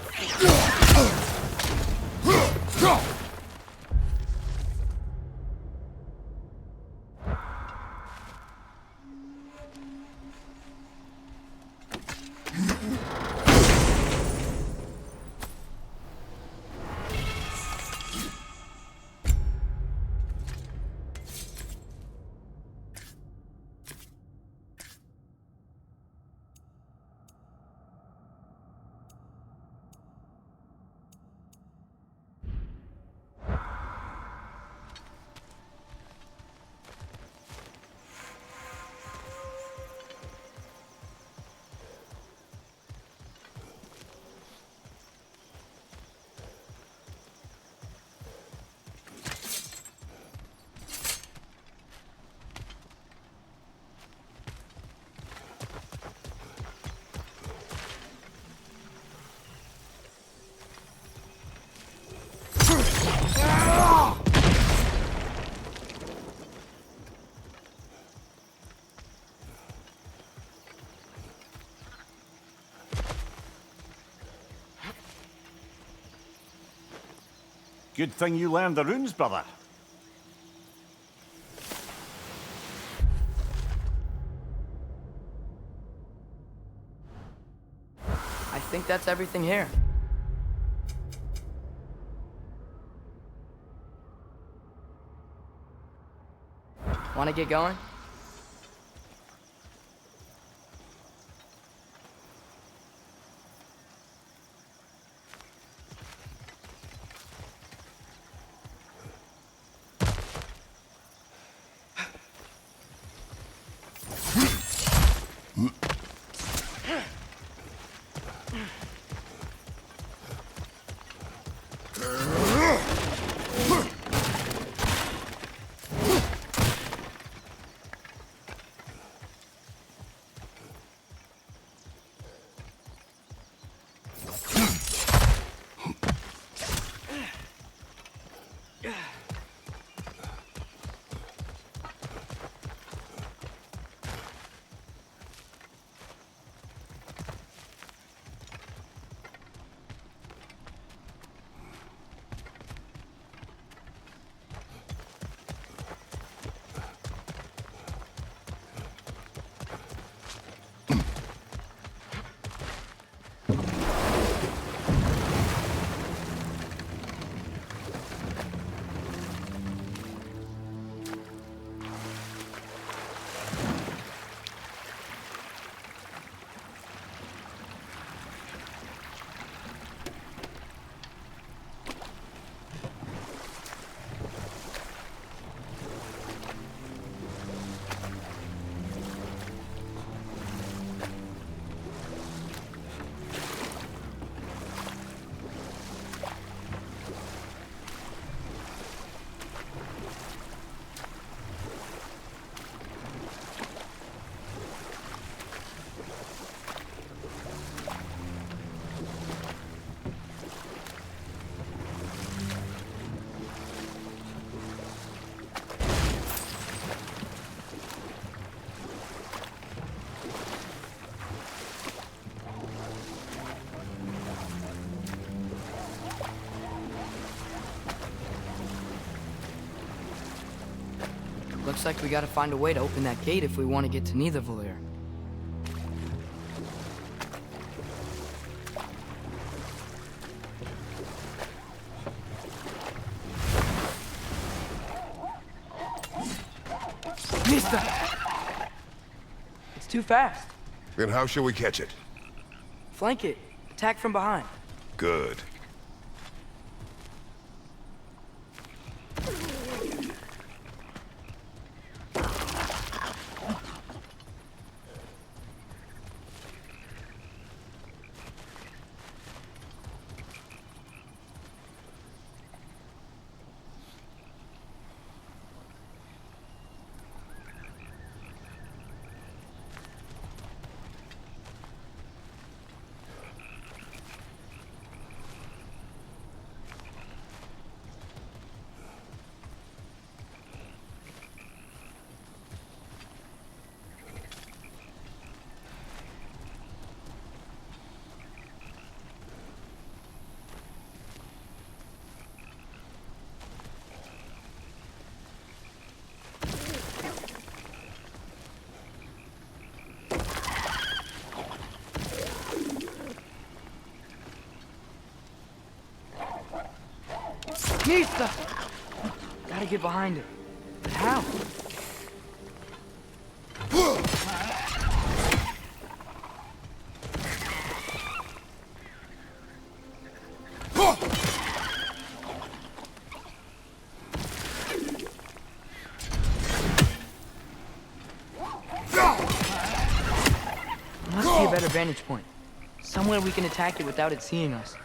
Good thing you learned the runes, brother. I think that's everything here. Want to get going? Looks like we gotta find a way to open that gate if we want to get to Nidavellir. Mista! It's too fast. Then how shall we catch it? Flank it. Attack from behind. Good. Mista! Gotta get behind it. But how? Must be a better vantage point. Somewhere we can attack it without it seeing us.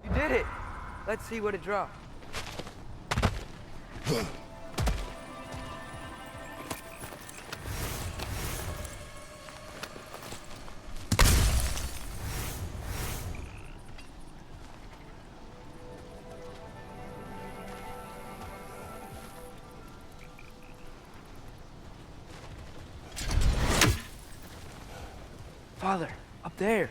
You did it! Let's see what it dropped. Father, up there.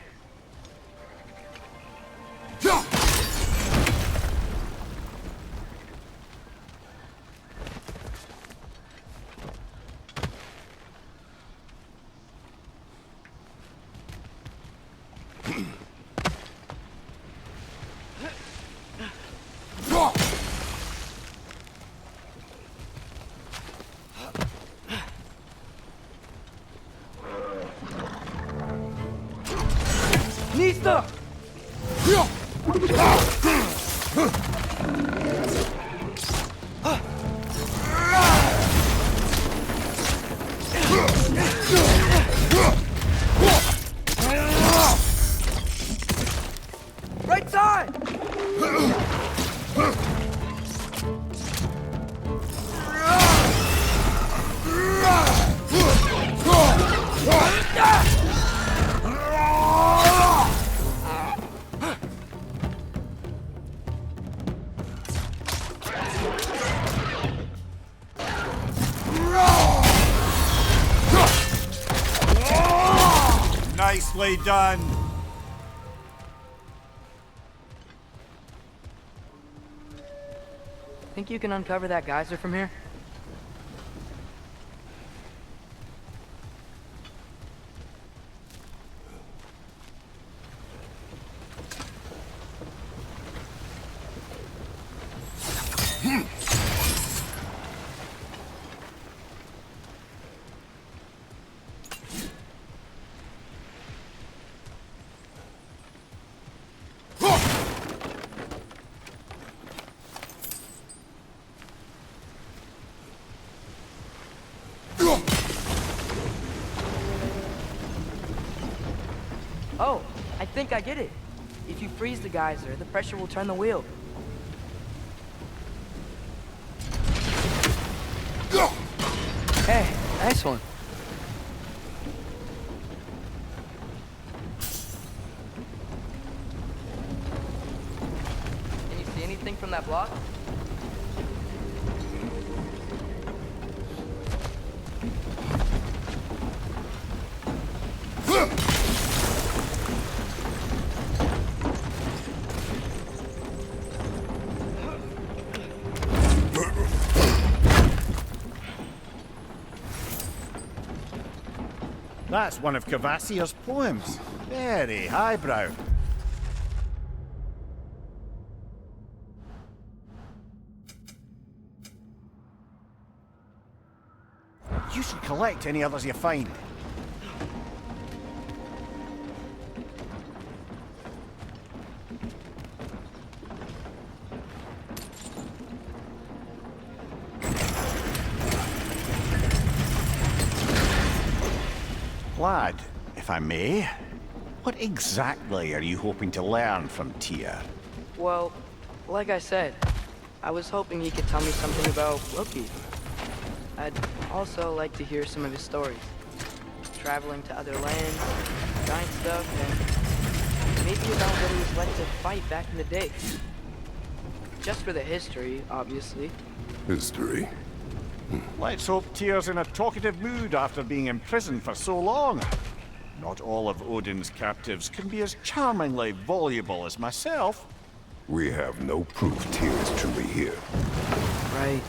Nista! Right side! Nicely done. Think you can uncover that geyser from here? Oh, I think I get it. If you freeze the geyser, the pressure will turn the wheel. Hey, nice one. Can you see anything from that block? That's one of Kvasir's poems. Very highbrow. You should collect any others you find. Lad, if I may, what exactly are you hoping to learn from Tyr? Well, like I said, I was hoping he could tell me something about Loki. I'd also like to hear some of his stories. Traveling to other lands, giant stuff, and maybe about what it was like to fight back in the day. Just for the history, obviously. History. Let's hope Tyr's in a talkative mood after being imprisoned for so long. Not all of Odin's captives can be as charmingly voluble as myself. We have no proof Tyr is truly here. Right.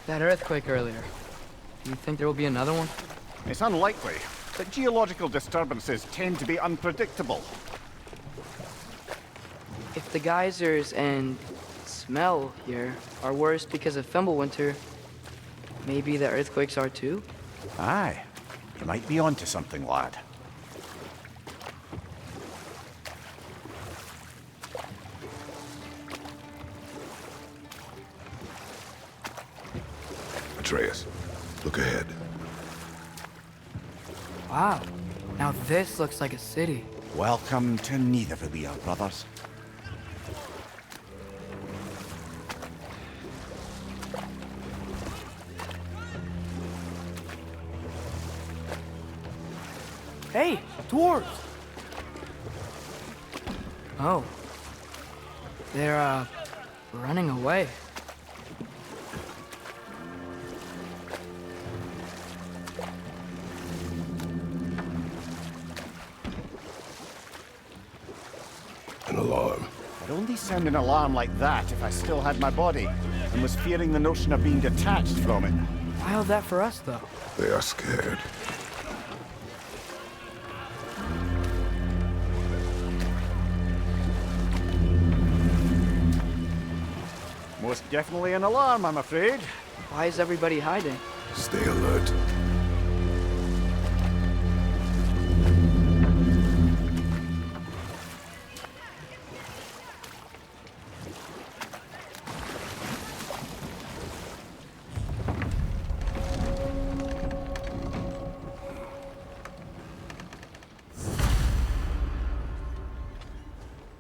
That earthquake earlier. Do you think there will be another one? It's unlikely, but geological disturbances tend to be unpredictable. If the geysers and smell here are worse because of Fimbulwinter, maybe the earthquakes are too? Aye, you might be onto something, lad. Atreus, look ahead. Wow. Now this looks like a city. Welcome to Nidavellir, brothers. Hey, dwarves! Oh. They're, running away. An alarm. I'd only sound an alarm like that if I still had my body, and was fearing the notion of being detached from it. Why all that for us, though? They are scared. Most definitely an alarm, I'm afraid. Why is everybody hiding? Stay alert.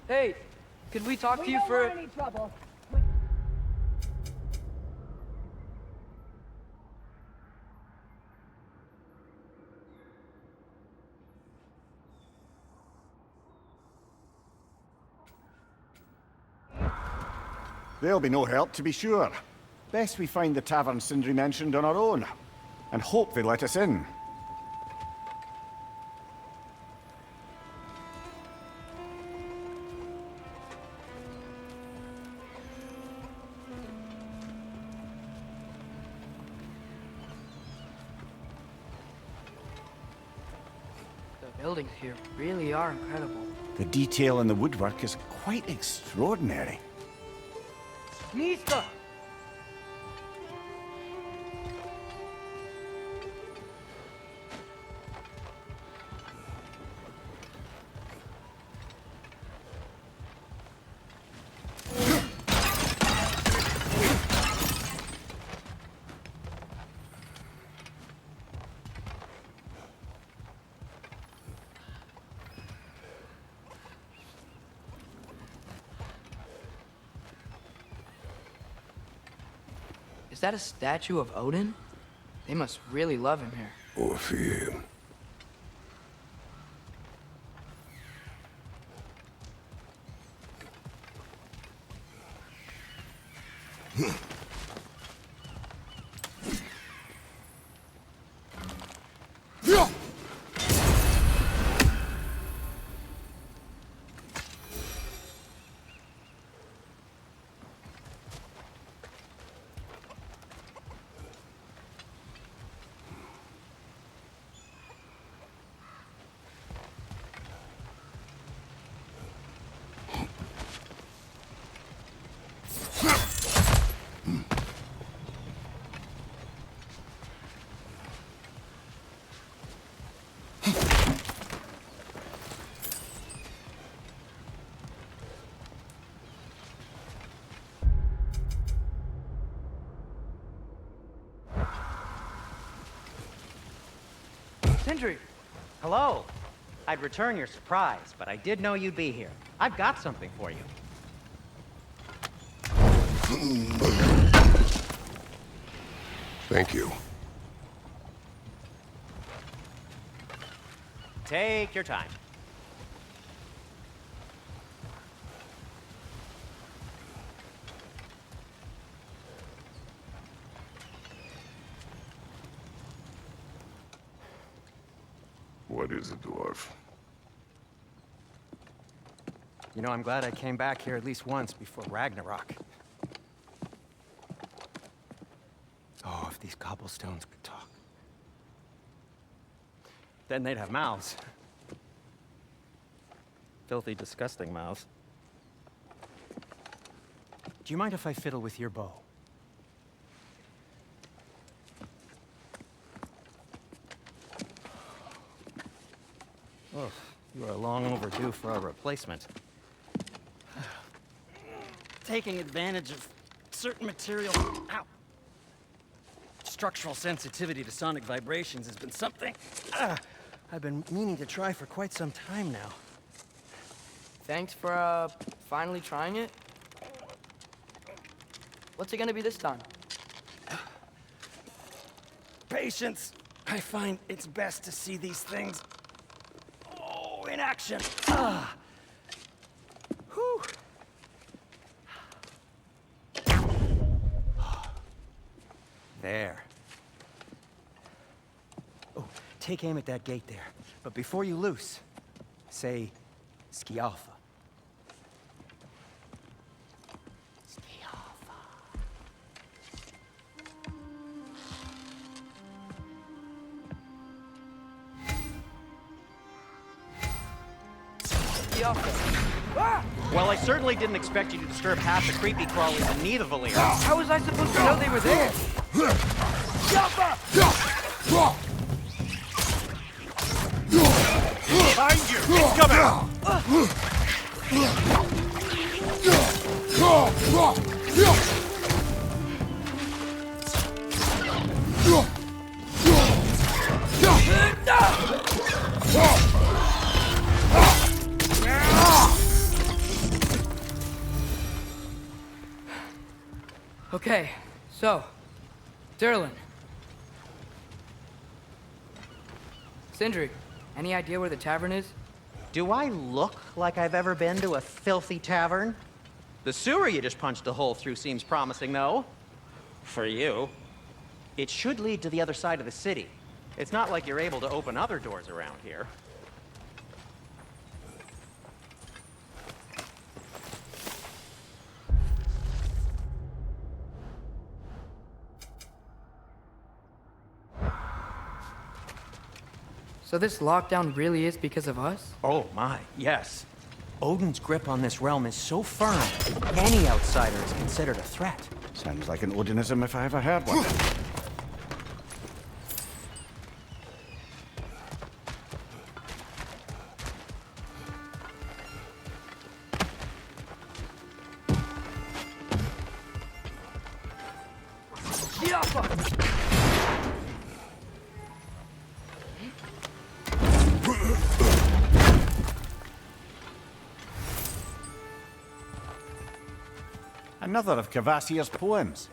Hey, could we talk to you for... any trouble. They'll be no help, to be sure. Best we find the tavern Sindri mentioned on our own, and hope they let us in. The buildings here really are incredible. The detail in the woodwork is quite extraordinary. Nista! Is that a statue of Odin? They must really love him here. Or fear him. Sindri! Hello. I'd return your surprise, but I did know you'd be here. I've got something for you. Thank you. Take your time. What is it, dwarf? You know, I'm glad I came back here at least once before Ragnarok. Oh, if these cobblestones could talk. Then they'd have mouths. Filthy, disgusting mouths. Do you mind if I fiddle with your bow? Oh, you are long overdue for a replacement. Taking advantage of certain material. Ow. Structural sensitivity to sonic vibrations has been something I've been meaning to try for quite some time now. Thanks for, finally trying it. What's it gonna be this time? Patience. I find it's best to see these things in action. Whew. There. Oh, take aim at that gate there. But before you loose, say, Skialfa. Well, I certainly didn't expect you to disturb half the creepy crawlies in Nidavellir. How was I supposed to know they were there? Behind you! Incoming! Okay, so, Durlin. Sindri, any idea where the tavern is? Do I look like I've ever been to a filthy tavern? The sewer you just punched a hole through seems promising, though. For you. It should lead to the other side of the city. It's not like you're able to open other doors around here. So this lockdown really is because of us? Oh my, yes. Odin's grip on this realm is so firm, any outsider is considered a threat. Sounds like an Odinism if I ever heard one. Another of Kvasir's poems.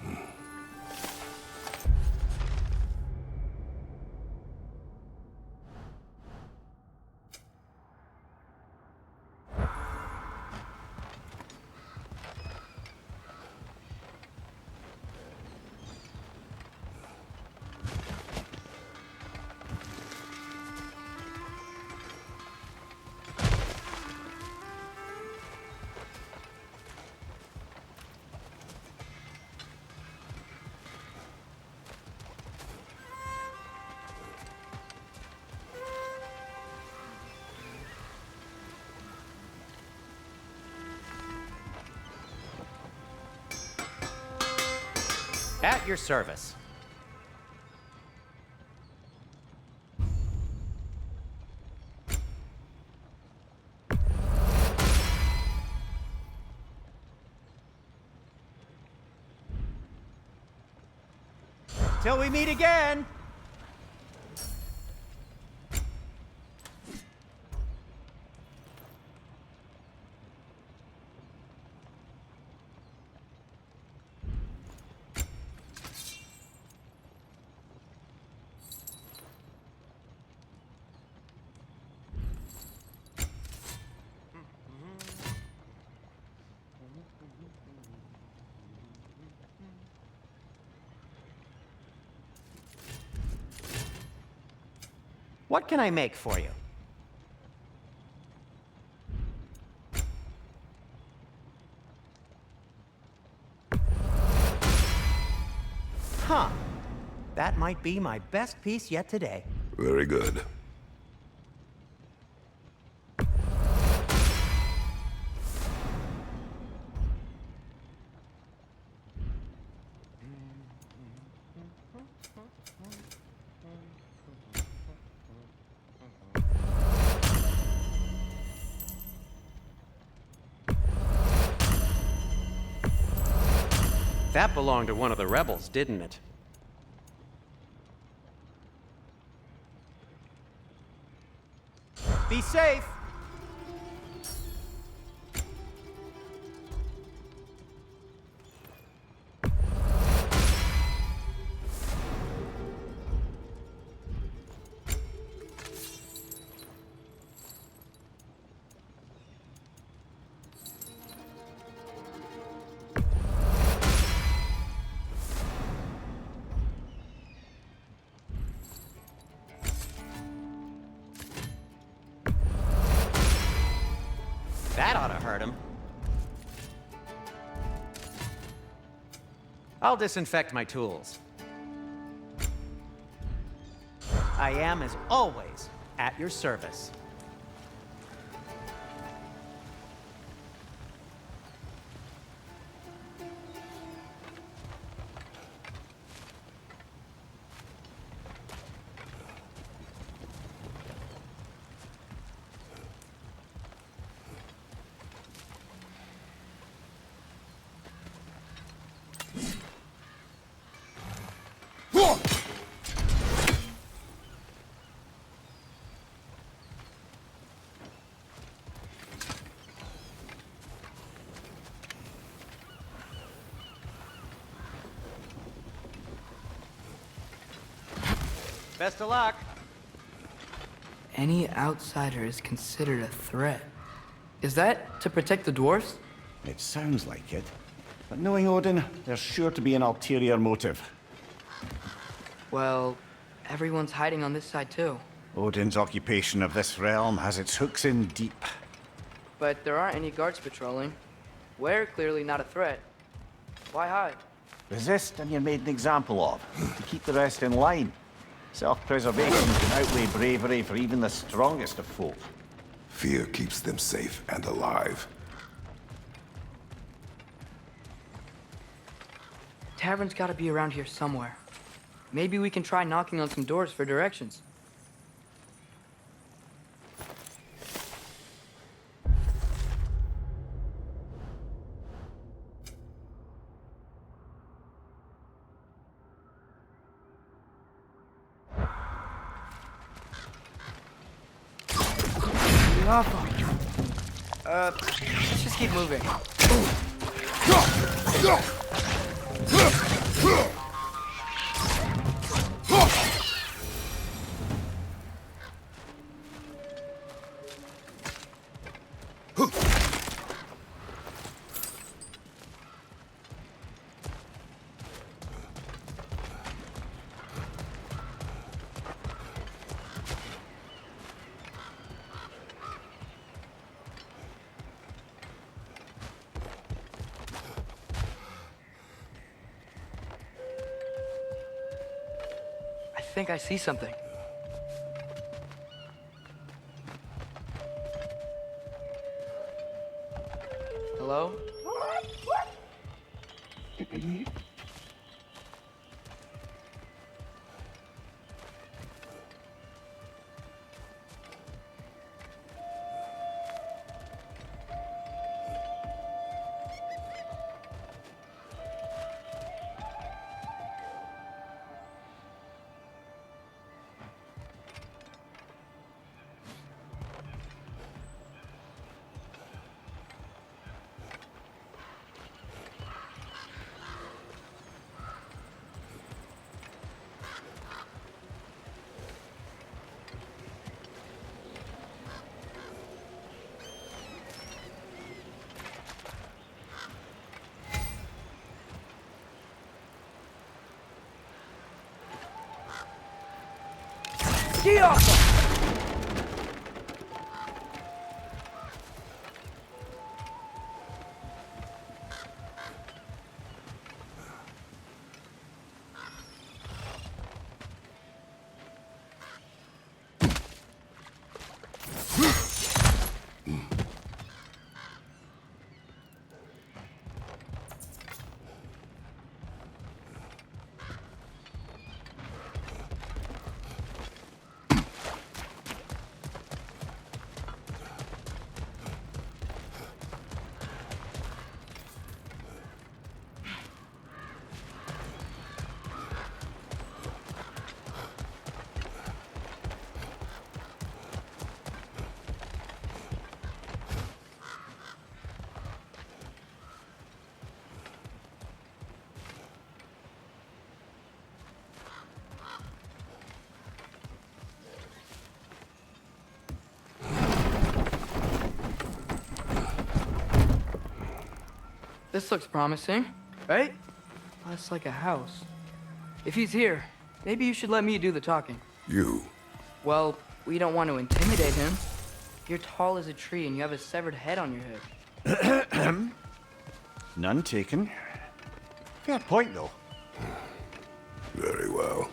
At your service. Till we meet again! What can I make for you? Huh. That might be my best piece yet today. Very good. That belonged to one of the rebels, didn't it? Be safe! That ought to hurt him. I'll disinfect my tools. I am, as always, at your service. Best of luck. Any outsider is considered a threat. Is that to protect the dwarves? It sounds like it. But knowing Odin, there's sure to be an ulterior motive. Well, everyone's hiding on this side too. Odin's occupation of this realm has its hooks in deep. But there aren't any guards patrolling. We're clearly not a threat. Why hide? Resist and you're made an example of, to keep the rest in line. Self-preservation can outweigh bravery for even the strongest of folk. Fear keeps them safe and alive. Tavern's gotta be around here somewhere. Maybe we can try knocking on some doors for directions. Let's just keep moving. I think I see something. Hello? Ski off! This looks promising, right? That's like a house. If he's here, maybe you should let me do the talking. You? Well, we don't want to intimidate him. You're tall as a tree and you have a severed head on your head. None taken. Fair point, though. Very well.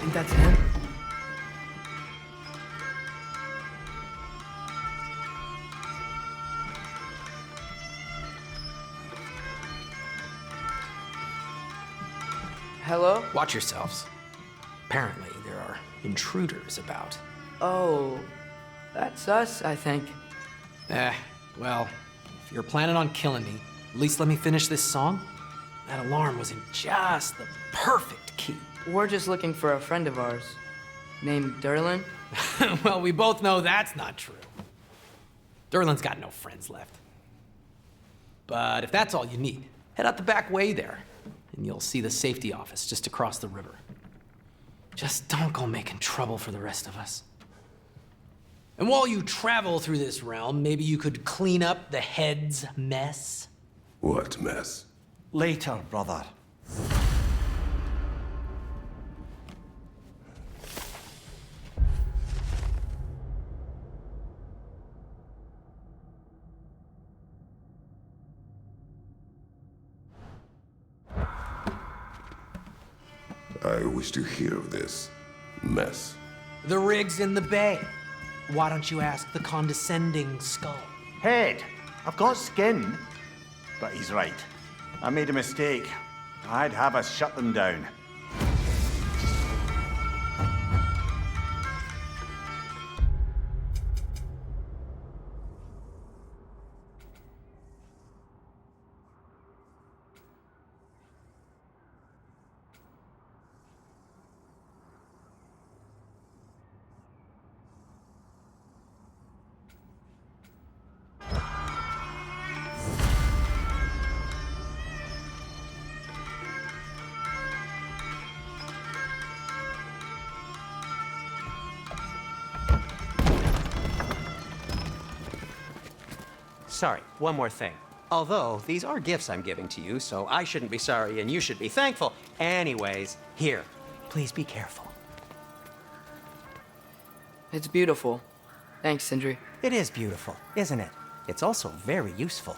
Think that's him? Hello? Watch yourselves. Apparently, there are intruders about. Oh, that's us, I think. Well, if you're planning on killing me, at least let me finish this song. That alarm was in just the perfect key. We're just looking for a friend of ours named Durlin. Well, we both know that's not true. Durlin's got no friends left. But if that's all you need, head out the back way there, and you'll see the safety office just across the river. Just don't go making trouble for the rest of us. And while you travel through this realm, maybe you could clean up the head's mess? What mess? Later, brother. I wish to hear of this mess. The rig's in the bay. Why don't you ask the condescending skull? Head, I've got skin. But he's right. I made a mistake. I'd have us shut them down. sorry, one more thing. Although, these are gifts I'm giving to you, so I shouldn't be sorry and you should be thankful. Anyways, here, please be careful. It's beautiful. Thanks, Sindri. It is beautiful, isn't it? It's also very useful.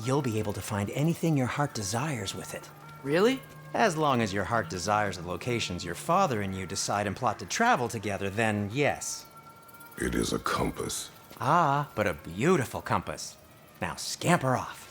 You'll be able to find anything your heart desires with it. Really? As long as your heart desires the locations your father and you decide and plot to travel together, then yes. It is a compass. Ah, but a beautiful compass. Now scamper off.